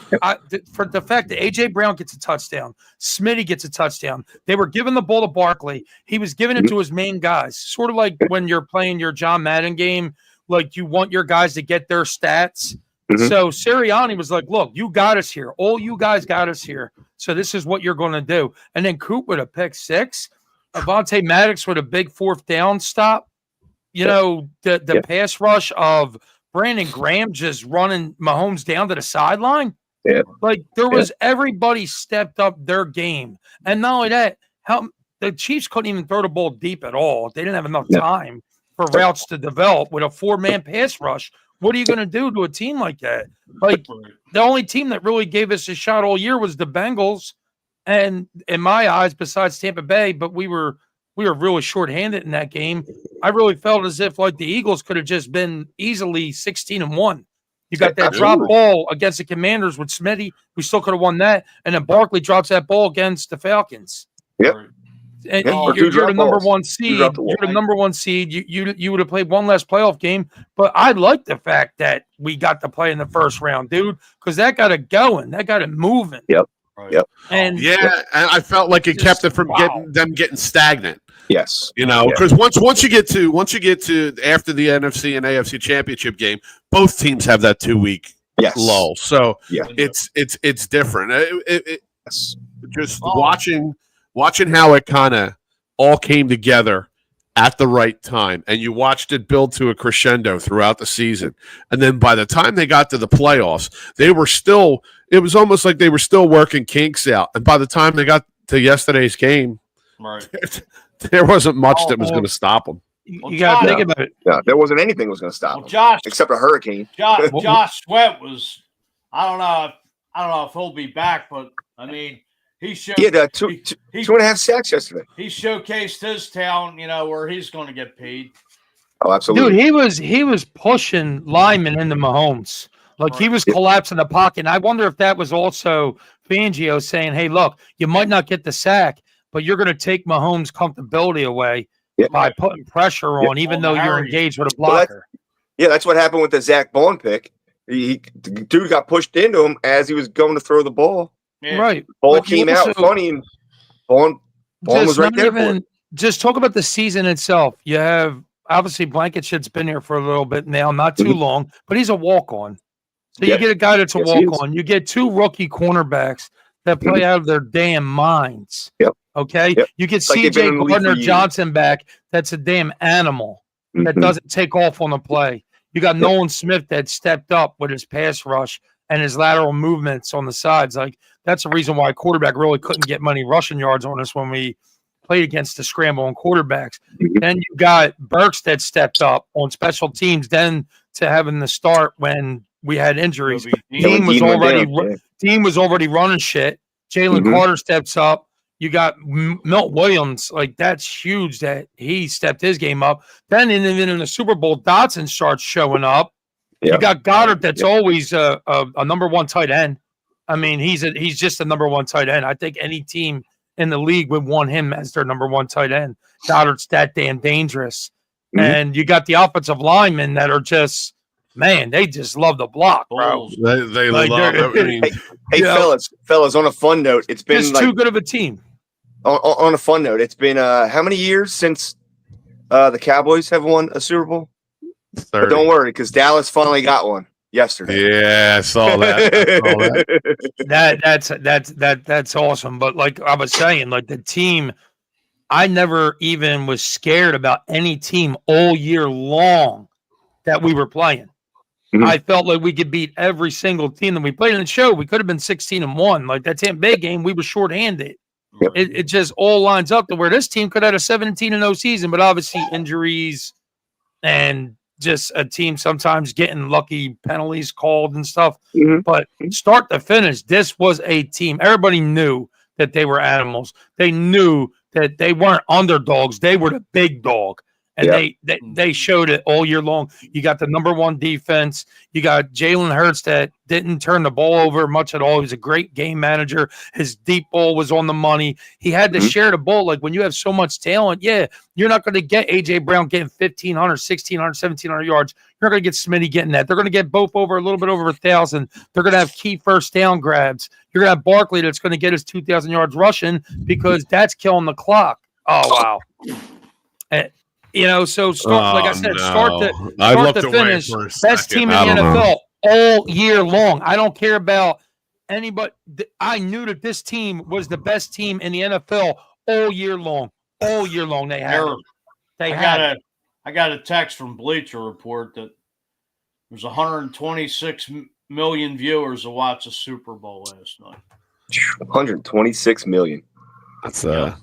for the fact that AJ Brown gets a touchdown, Smitty gets a touchdown. They were giving the ball to Barkley. He was giving it to his main guys. Sort of like when you're playing your John Madden game, like you want your guys to get their stats. So Sirianni was like, look, you got us here. All you guys got us here. So this is what you're going to do. And then Coop with a pick six. Avonte Maddox with a big fourth down stop. You know, the pass rush of Brandon Graham just running Mahomes down to the sideline. Yeah. Like there was everybody stepped up their game. And not only that, how the Chiefs couldn't even throw the ball deep at all. They didn't have enough time for routes to develop with a 4-man pass rush. What are you going to do to a team like that? Like the only team that really gave us a shot all year was the Bengals. And in my eyes, besides Tampa Bay, but we were really shorthanded in that game. I really felt as if like the Eagles could have just been easily 16-1. You got that drop ball against the Commanders with Smitty. We still could have won that. And then Barkley drops that ball against the Falcons. Yep. And you're the number one seed. You're the number one seed. You would have played one less playoff game. But I like the fact that we got to play in the first round, dude, because that got it going. That got it moving. Yep. Yep. And and I felt like it kept it from getting stagnant. Yes. You know, because once you get to after the NFC and AFC championship game, both teams have that 2-week lull. So it's different. Just watching how it kind of all came together at the right time, and you watched it build to a crescendo throughout the season. And then by the time they got to the playoffs, it was almost like they were still working kinks out. And by the time they got to yesterday's game, there wasn't much that was going to stop them. You got to think about it. Yeah, there wasn't anything that was going to stop them, except a hurricane. Josh Sweat was, I don't know if he'll be back, but I mean, he showed two and a half sacks yesterday. He showcased his talent, you know, where he's going to get paid. Oh, absolutely. Dude, he was pushing linemen into Mahomes. Like he was collapsing the pocket. And I wonder if that was also Fangio saying, hey, look, you might not get the sack, but you're going to take Mahomes' comfortability away by putting pressure on, even though you're engaged with a blocker. That's what happened with the Zach Bond pick. The dude got pushed into him as he was going to throw the ball. Yeah. Right. Ball came out funny, and Bond was right there for it. Just talk about the season itself. You have, obviously, Blankenship's been here for a little bit now, not too long, but he's a walk-on. So you get a guy that's a walk-on. You get 2 rookie cornerbacks that play out of their damn minds. Yep. Okay? Yep. You get C.J. Gardner-Johnson back that's a damn animal that doesn't take off on the play. You got Nolan Smith that stepped up with his pass rush and his lateral movements on the sides. Like, that's the reason why quarterback really couldn't get many rushing yards on us when we played against the scrambling quarterbacks. Then you got Burks that stepped up on special teams, then to having the start when we had injuries. Dean was already running shit. Jalen Carter steps up. You got Milt Williams. Like, that's huge that he stepped his game up. Then in the Super Bowl, Dotson starts showing up. You got Goddard that's always a number one tight end. I mean, he's just a number one tight end. I think any team in the league would want him as their number one tight end. Goddard's that damn dangerous. And you got the offensive linemen that are just, man, they just love the block, bro. They like love it. Hey, fellas, on a fun note, it's been just too good of a team. On a fun note, it's been how many years since the Cowboys have won a Super Bowl? 30. But don't worry, because Dallas finally got one yesterday. Yeah, I saw that. That's awesome. But like I was saying, like the team, I never even was scared about any team all year long that we were playing. I felt like we could beat every single team that we played in the show. We could have been 16-1. Like that Tampa Bay game, we were shorthanded. It just all lines up to where this team could have had a 17-0 season, but obviously injuries and just a team sometimes getting lucky penalties called and stuff. But start to finish, this was a team. Everybody knew that they were animals. They knew that they weren't underdogs. They were the big dog. And they showed it all year long. You got the number one defense. You got Jalen Hurts that didn't turn the ball over much at all. He was a great game manager. His deep ball was on the money. He had to share the ball. Like when you have so much talent, you're not going to get A.J. Brown getting 1,500, 1,600, 1,700 yards. You're not going to get Smitty getting that. They're going to get both over a little bit over 1,000. They're going to have key first down grabs. You're going to have Barkley that's going to get his 2,000 yards rushing because that's killing the clock. Oh, wow. So start, like I said, start to finish. Best team in the NFL all year long. I don't care about anybody. I knew that this team was the best team in the NFL all year long. All year long, they had it. I got a text from Bleacher Report that there's 126 million viewers that watched the Super Bowl last night. 126 million. That's a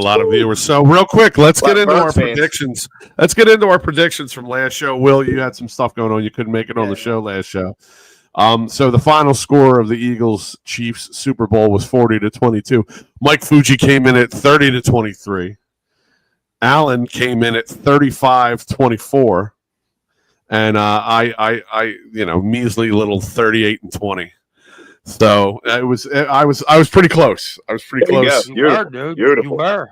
lot of viewers. So real quick, let's get into our predictions. Let's get into our predictions from last show. Will, you had some stuff going on. You couldn't make it on the show last show. So the final score of the Eagles-Chiefs Super Bowl was 40-22. Mike Fuji came in at 30-23. Allen came in at 35-24. And I measly little 38-20. So I was pretty close. I was pretty close. You were, dude. Beautiful. You were.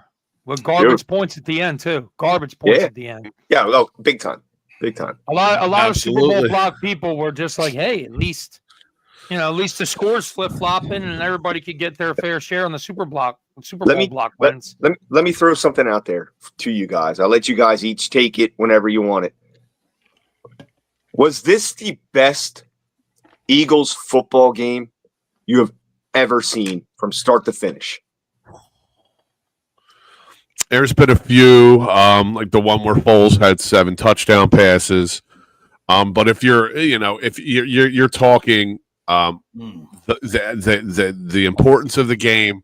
With garbage points at the end too. Garbage points at the end. Yeah, well, big time. A lot of Super Bowl block people were just like, hey, at least the scores flip flopping and everybody could get their fair share on the Super Bowl block wins. Let me throw something out there to you guys. I'll let you guys each take it whenever you want it. Was this the best Eagles football game you have ever seen from start to finish? There's been a few, like the one where Foles had 7 touchdown passes. But if you're talking the importance of the game,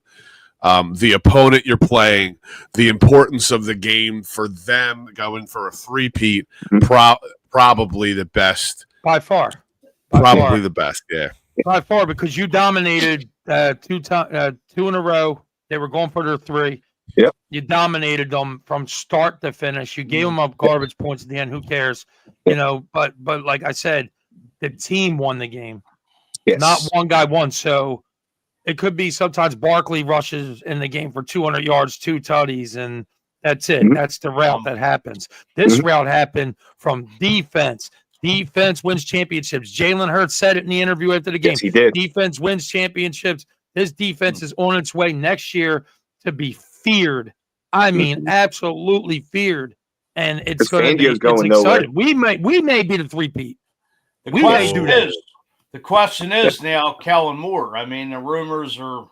the opponent you're playing, the importance of the game for them going for a three-peat, probably the best. By far. Probably the best, yeah. By far, because you dominated two in a row. They were going for their 3. Yep. You dominated them from start to finish. You gave them up garbage points at the end. Who cares? But like I said, the team won the game. Yes. Not one guy won. So it could be sometimes Barkley rushes in the game for 200 yards, 2 tutties, and that's it. That's the route that happens. This route happened from defense. Defense wins championships. Jalen Hurts said it in the interview after the game. Yes, he did. Defense wins championships. This defense is on its way next year to be feared. I mean, absolutely feared. And it's going to be exciting. We may be the three-peat. The question is now Kellen Moore. I mean, the rumors are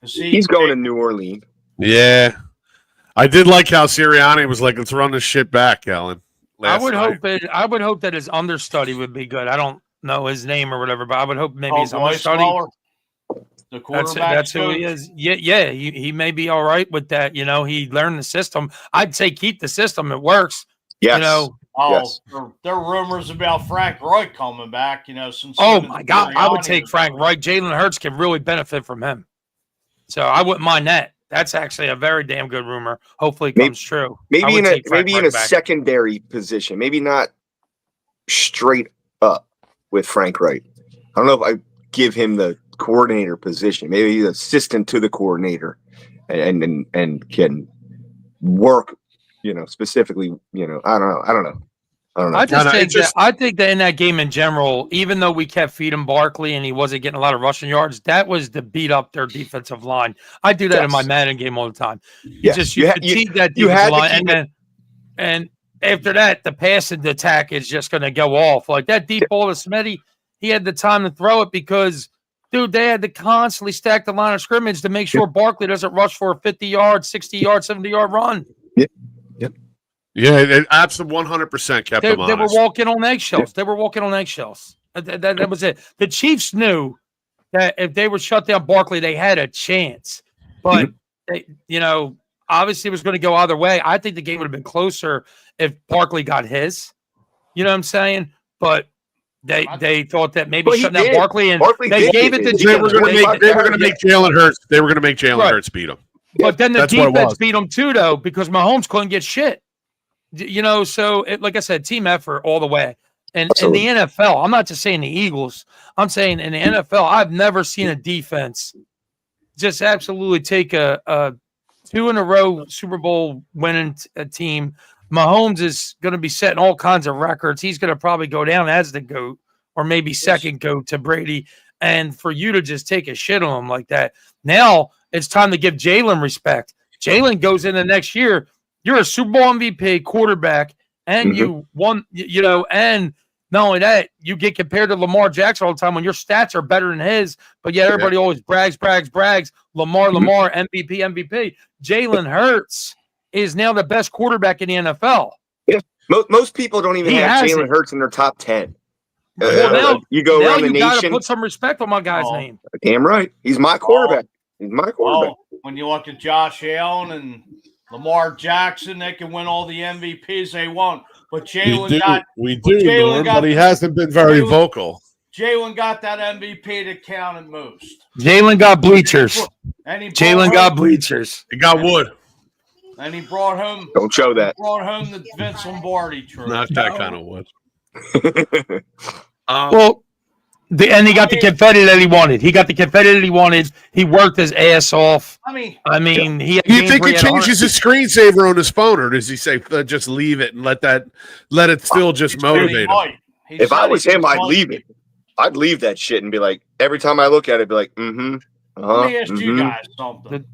he's going to New Orleans. Yeah. I did like how Sirianni was like, let's run this shit back, Kellen. I would hope that his understudy would be good. I don't know his name or whatever, but I would hope maybe his understudy. The quarterback. That's who he is. Yeah. He may be all right with that. He learned the system. I'd say keep the system. It works. Yes. Yes. There are rumors about Frank Reich coming back. Since my God, I would take Frank Reich. Jalen Hurts can really benefit from him. So I wouldn't mind that. That's actually a very damn good rumor. Hopefully it comes true. Maybe in a secondary position. Maybe not straight up with Frank Reich. I don't know if I give him the coordinator position. Maybe he's assistant to the coordinator and can work, specifically, I don't know. I think that in that game in general, even though we kept feeding Barkley and he wasn't getting a lot of rushing yards, that was to beat up their defensive line. I do that in my Madden game all the time. You fatigue that defensive line, and after that, the passing attack is just going to go off. Like that deep ball to Smitty, he had the time to throw it because, dude, they had to constantly stack the line of scrimmage to make sure Barkley doesn't rush for a 50-yard, 60-yard, 70-yard run. Yeah, it absolutely 100% kept them honest. They were walking on eggshells. They were walking on eggshells. That was it. The Chiefs knew that if they were shut down Barkley, they had a chance. But, obviously it was going to go either way. I think the game would have been closer if Barkley got his. You know what I'm saying? But they thought that maybe shutting down Barkley and they gave it to They were going to make Jalen Hurts. They were going to make Jalen Hurts beat him. But then the defense beat them too, though, because Mahomes couldn't get shit. So like I said, team effort all the way. And in Absolutely. the NFL, I'm not just saying the Eagles. I'm saying in the NFL, I've never seen a defense just absolutely take a 2 in a row Super Bowl winning team. Mahomes is going to be setting all kinds of records. He's going to probably go down as the GOAT or maybe second GOAT to Brady. And for you to just take a shit on him like that, now it's time to give Jalen respect. Jalen goes into next year. You're a Super Bowl MVP quarterback, and you won, and not only that, you get compared to Lamar Jackson all the time when your stats are better than his, but yet everybody always brags. Lamar, MVP. Jalen Hurts is now the best quarterback in the NFL. Yeah. Most people don't even have Jalen Hurts in their top 10. You go around the nation. Gotta put some respect on my guy's name. Damn right. He's my quarterback. He's my quarterback. When you look at Josh Allen and Lamar Jackson, they can win all the MVPs they want. But Jalen but he hasn't been very vocal. Jalen got that MVP to count at most. Jalen got bleachers. Jalen got bleachers. He got wood. And he brought home. Don't show that. Brought home the Vince Lombardi trophy. Not that kind of wood. And he got the confetti that he wanted. He worked his ass off. I mean, do you think he changes his screensaver on his phone, or does he say just leave it and let it still just motivate him? If I was him, I'd leave it. I'd leave that shit and be like, every time I look at it, be like, Let me ask you guys something.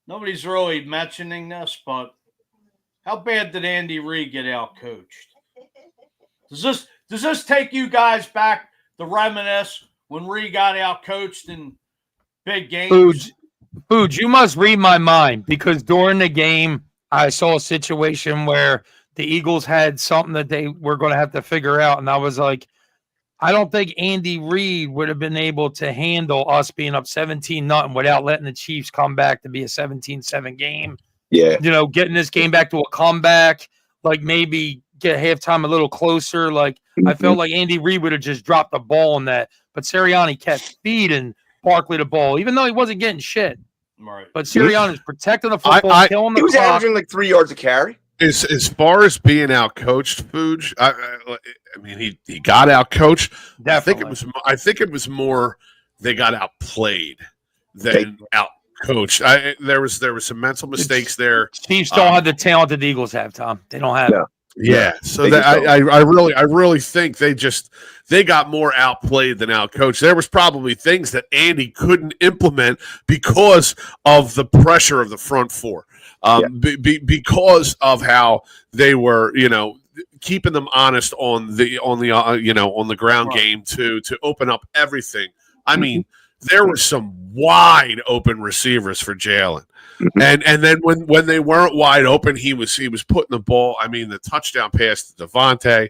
Nobody's really mentioning this, but how bad did Andy Reid get out coached? Does this take you guys back to reminisce when Reid got out coached in big games? Food, you must read my mind, because during the game, I saw a situation where the Eagles had something that they were going to have to figure out. And I was like, I don't think Andy Reid would have been able to handle us being up 17-0 without letting the Chiefs come back to be a 17-7 game. Yeah. Getting this game back to a comeback, like maybe get halftime a little closer. Like I felt like Andy Reid would have just dropped the ball on that. But Sirianni kept feeding Barkley the ball, even though he wasn't getting shit. Right. But Sirianni's protecting the football, killing the He was clock. averaging like 3 yards a carry. As far as being out coached, Fuge, I mean, he got out coached. Definitely. I think it was more they got outplayed than out coached. There was some mental mistakes there. Chiefs don't have the talent that the Eagles have, Tom. They don't have it. Yeah, so that I really think they got more outplayed than outcoached. There was probably things that Andy couldn't implement because of the pressure of the front four, because of how they were, keeping them honest on the ground game to open up everything. I mean, there were some wide open receivers for Jalen. And then when they weren't wide open, he was putting the ball. I mean, the touchdown pass to Devontae,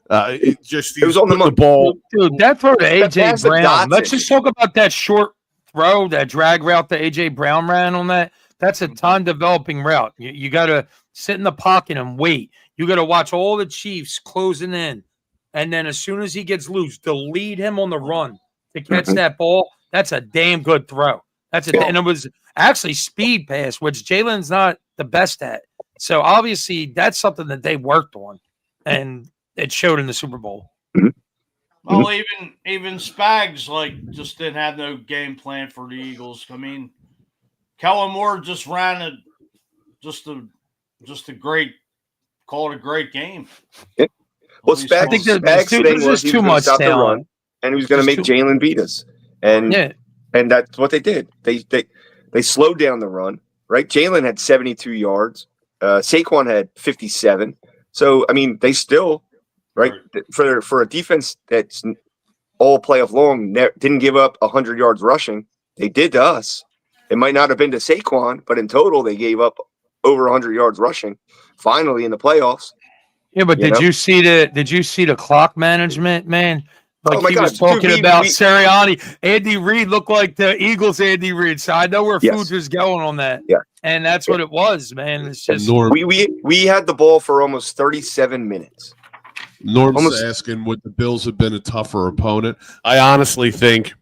it was on the ball. Dude, that throw to AJ Brown. Let's just talk about that short throw, that drag route that AJ Brown ran on that. That's a time developing route. You got to sit in the pocket and wait. You got to watch all the Chiefs closing in, and then as soon as he gets loose, to lead him on the run to catch that ball. That's a damn good throw. And it was actually speed pass, which Jalen's not the best at. So obviously that's something that they worked on, and it showed in the Super Bowl. Well, even Spags just didn't have no game plan for the Eagles. I mean, Kellen Moore just ran just a great game. Yeah. Well, Spags thing was too much stop the run, and he was going to make Jalen beat us. And that's what they did. They slowed down the run, right? Jalen had 72 yards. Saquon had 57. So, I mean, they still, right, for a defense that's all playoff long, didn't give up 100 yards rushing. They did to us. It might not have been to Saquon, but in total, they gave up over 100 yards rushing. Finally, in the playoffs. Yeah, but did you see the clock management, man? Like was talking about Sirianni. Andy Reid looked like the Eagles' Andy Reid. So I know where Food was going on that. Yeah. And that's what it was, man. It's just we had the ball for almost 37 minutes. Norm's asking would the Bills have been a tougher opponent. I honestly think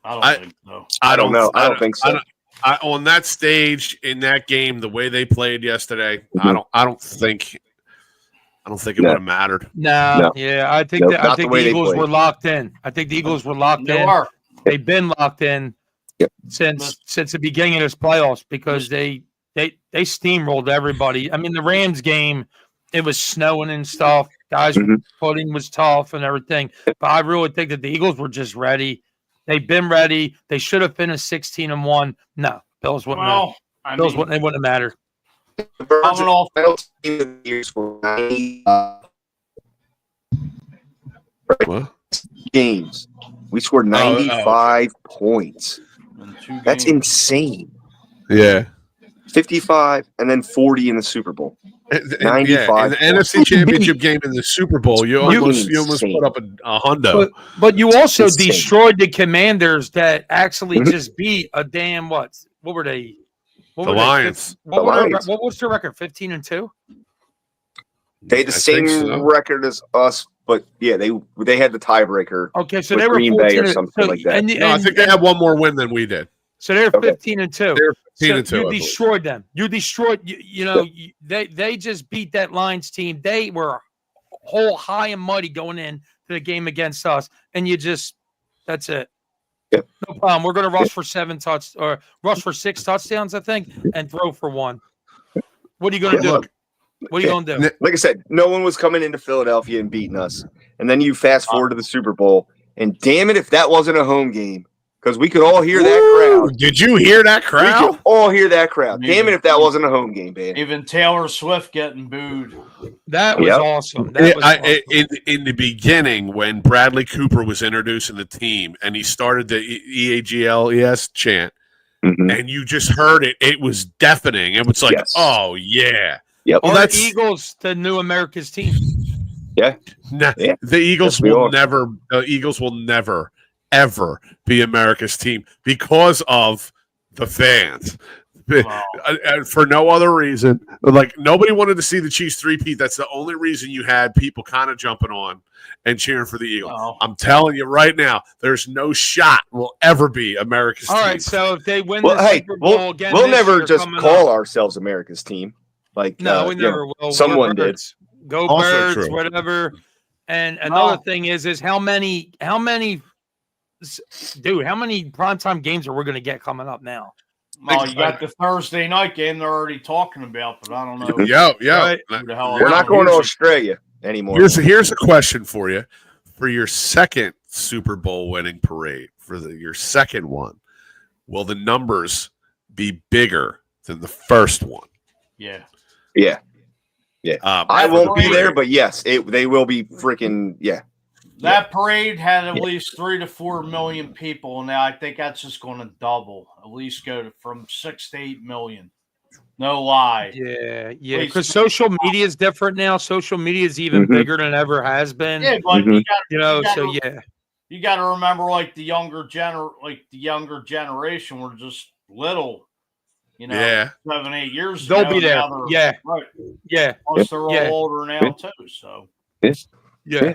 I don't think so. I don't know. I don't think so. On that stage in that game, the way they played yesterday, I don't think I don't think it No. would have mattered. No, yeah, I think Nope, that, I not the think way the they Eagles played. were locked in. I think the Eagles were locked They in. were. They've been locked in Yep. since the beginning of this playoffs because they steamrolled everybody. I mean, the Rams game, it was snowing and stuff. Guys, Mhm. footing was tough and everything. But I really think that the Eagles were just ready. They've been ready. They should have finished 16-1. No, Bills wouldn't have. Well, I Bills mean, wouldn't. It wouldn't have mattered. The Birds Coming off- I don't see the years for 90 What? games. We scored 95 points. in 2 That's games. insane. Yeah. 55 and then 40 in the Super Bowl. Yeah, 95 in the NFC Championship game in the Super Bowl, you almost insane. put up a hundo. But you also Insane. destroyed the Commanders that actually Mhm. just beat a damn what? What were they? What The were they? Lions. What, The were their- Lions. what was their record? 15-2. They had the I same think so. record as us, but yeah, they had the tiebreaker. Okay, so With they were Green Bay 14 or something like that. No, I think they had one more win than we did. so they're Okay. 15-2. They were 15 So and 2. you I believe. destroyed them. You destroyed. They just beat that Lions team. They were whole high and muddy going in to the game against us, and you just that's it. Yep. No problem. We're going to rush for 6 touchdowns, I think, and throw for 1. What are you going to do? Look, What are you going to do? like I said, no one was coming into Philadelphia and beating us. And then you fast forward to the Super Bowl, and damn it if that wasn't a home game, because we could all hear that crowd. Did you hear that We crowd? could all hear that crowd. Damn it if that wasn't a home game, man. Even Taylor Swift getting booed. That was Yep. awesome. That was awesome. In the beginning, when Bradley Cooper was introducing the team and he started the EAGLES chant, Mhm. and you just heard it, it was deafening. It was like, Yes. oh yeah. Yep. Well, Are that's the Eagles the new America's team. Nah, Yeah. the Eagles Yes, we will are. never. The Eagles will never, ever be America's team because of the fans. Wow. For no other reason. Like nobody wanted to see the Chiefs three-peat. That's the only reason you had people kind of jumping on and cheering for the Eagles. Oh. I'm telling you right now, there's no shot we'll ever be America's All team. right, so if they win Well, the hey, Super Bowl we'll again, we'll this never year just coming call up- ourselves America's team. Like No, we you know, never will. someone We're did. birds. Go Also birds, true. whatever. And another No. thing is how many primetime games are we going to get coming up now? Well, you got the Thursday night game they're already talking about, but I don't know. Yo. Right. Who the hell We're I not know. going to here's- Australia anymore. Here's a question for you. For your second Super Bowl winning parade, your second one, will the numbers be bigger than the first one? Yeah. Yeah, I That won't be parade- there, but yes, they will be freaking yeah. That parade had at least 3 to 4 million people. Now I think that's just going to double, at least from 6 to 8 million. No lie. Yeah, Please. because social media is different now. Social media is even Mhm. bigger than it ever has been. Yeah, but Mhm. You know, gotta- so yeah. you got to remember, like the younger generation were just little. You know, Yeah. 7, 8 years. They'll ago, be there. now they're- Yeah. right. Yeah, Plus, they're all Yeah. older now too. So yeah.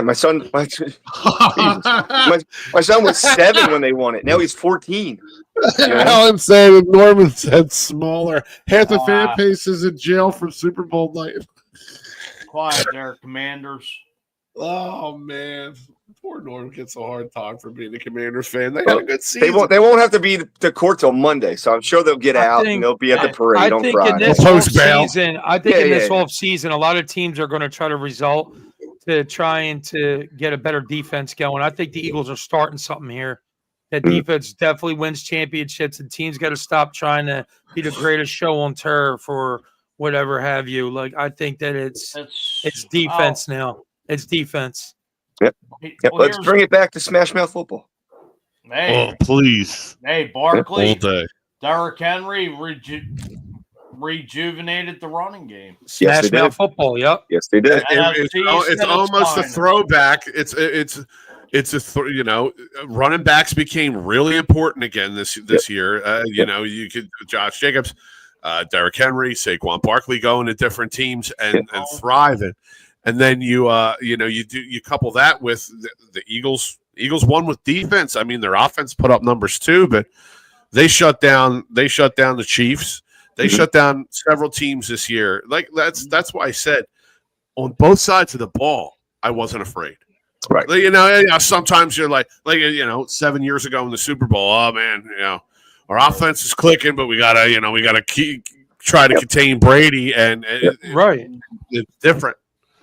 My son. My son was 7 when they won it. Now he's 14. All I'm saying is Norman said smaller. Half the fan Ah. base is in jail from Super Bowl night. quiet there, Commanders. Oh man, poor Norman gets a hard time for being a Commanders fan. They had a good season. They won't have to be to court till Monday, so I'm sure they'll get I out think- and they'll be at the parade I on think in Friday. this Post bail. offseason, I think Yeah, in this yeah. offseason, a lot of teams are going to try to result to trying to get a better defense going. I think the Eagles are starting something here. That Mm. defense definitely wins championships, and teams got to stop trying to be the greatest show on turf or whatever have you. Like I think that it's defense now. It's defense. Yep, Well, let's here's- bring it back to Smash Mouth football. Hey, please, hey, Barkley, day. Derrick Henry rejuvenated the running game. Smash they mouth did. football. Yep. Yes, they did. It's almost a throwback. It's running backs became really important again this year. You could Josh Jacobs, Derrick Henry, Saquon Barkley going to different teams and thriving, and then you couple that with the Eagles. Eagles won with defense. I mean, their offense put up numbers too, but they shut down the Chiefs. They shut down several teams this year. Like that's why I said on both sides of the ball, I wasn't afraid. Right. You know, sometimes you're like 7 years ago in the Super Bowl, oh man, you know, our offense is clicking, but we gotta try to contain Brady, and it's different.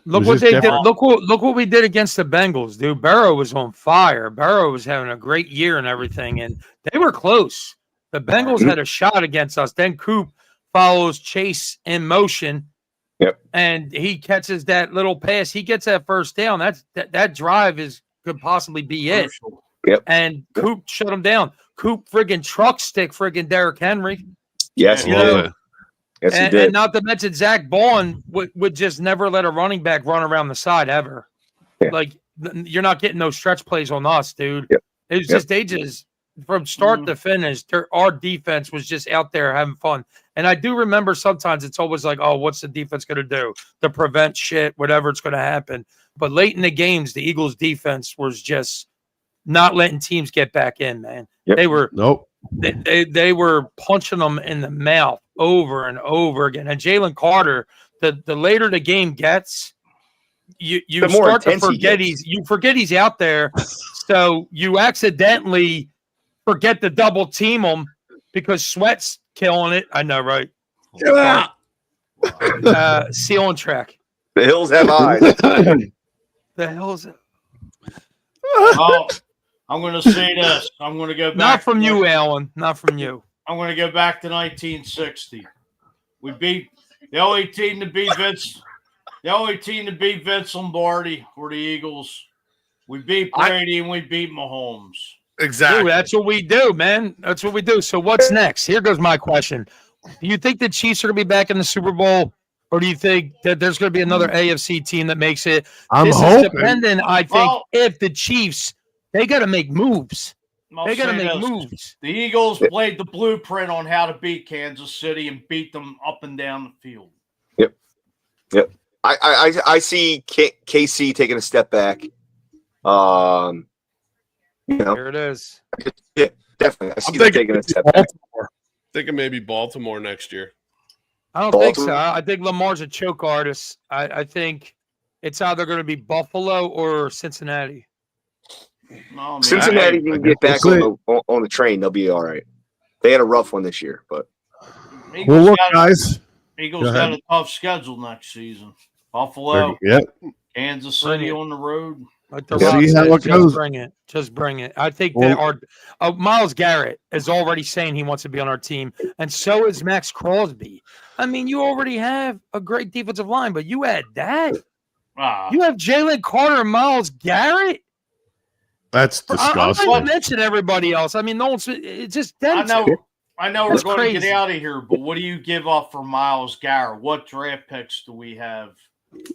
Look what they did. Look what we did against the Bengals, dude. Burrow was on fire. Burrow was having a great year and everything, and they were close. The Bengals had a shot against us. Then Coop follows Chase in motion. Yep. And he catches that little pass. He gets that first down. That drive could possibly be it. Yep. And Coop shut him down. Coop friggin' truck stick friggin' Derrick Henry. Yes, he did. Yes, he did. And not to mention Zach Bond would just never let a running back run around the side ever. Yeah. Like you're not getting those stretch plays on us, dude. Yep. It was just they just from start to finish, our defense was just out there having fun. And I do remember sometimes it's always like, oh, what's the defense going to do to prevent shit, whatever it's going to happen. But late in the games, the Eagles' defense was just not letting teams get back in, man. Yep. They were they were punching them in the mouth over and over again. And Jalen Carter, the later the game gets, you start to forget he's out there. So you accidentally forget to double team him because Sweat's killing it. I know, right? Sealing track. The hills have eyes. The hell's it? Oh, I'm going to say this. I'm going to go back. Not from you, Alan. Not from you. I'm going to go back to 1960. We beat the only team to beat Vince. The only team to beat Vince Lombardi were the Eagles. We beat Brady and we beat Mahomes. Exactly. Dude, that's what we do, man. That's what we do. So what's next? Here goes my question. Do you think the Chiefs are going to be back in the Super Bowl, or do you think that there's going to be another AFC team that makes it? This is dependent, I think, if the Chiefs, they got to make moves. They got to make moves. The Eagles played the blueprint on how to beat Kansas City and beat them up and down the field. Yep. I see KC taking a step back. You know, Here it is. Yeah, definitely. I see them taking a step back. Thinking maybe Baltimore next year. I don't think so. I think Lamar's a choke artist. I think it's either going to be Buffalo or Cincinnati. No, man, Cincinnati can get back on the train. They'll be all right. They had a rough one this year, but Eagles got a tough schedule next season. Buffalo, Kansas City on the road. Like the Rock said, just bring it. Just bring it. I think that Myles Garrett is already saying he wants to be on our team, and so is Max Crosby. I mean, you already have a great defensive line, but you add that. You have Jalen Carter and Myles Garrett. That's disgusting. I'm not going to mention everybody else. I mean, no one's. It's just them. I know we're going to get out of here, but what do you give up for Myles Garrett? What draft picks do we have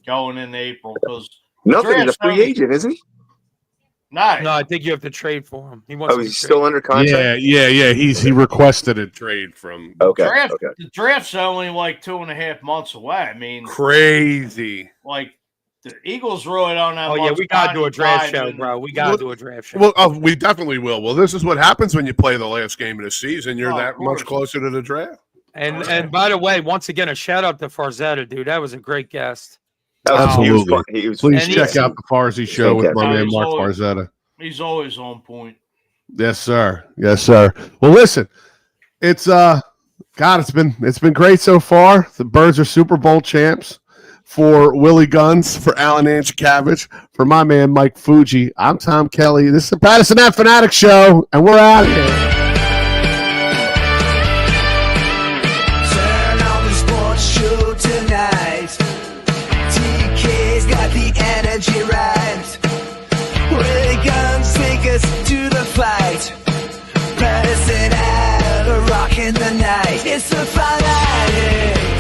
going in April? Because nothing. He's a free agent, isn't he? No, I think you have to trade for him. He wants. Oh, he's still under contract. Yeah. He requested a trade from. Okay. The draft's only like 2.5 months away. I mean, crazy. Like the Eagles really don't have. Oh yeah, we got to do a draft show, bro. We got to do a draft show. Well, we definitely will. Well, this is what happens when you play the last game of the season. You're that much closer to the draft. And by the way, once again, a shout out to Farzetta, dude. That was a great guest. Absolutely. Please check out the Farzy show with my man Mark Farzetta. He's always on point. Yes, sir. Yes, sir. Well, listen, it's it's been great so far. The Birds are Super Bowl champs. For Willie Guns, for Alan Anchikavich, for my man Mike Fuji, I'm Tom Kelly. This is the Pattison Ave Phanatics show, and we're out of here. Turn on the sports show tonight. TK's got the energy right. Willie Guns take us to the fight. Pattison Ave rocking the night. It's the Phanatics.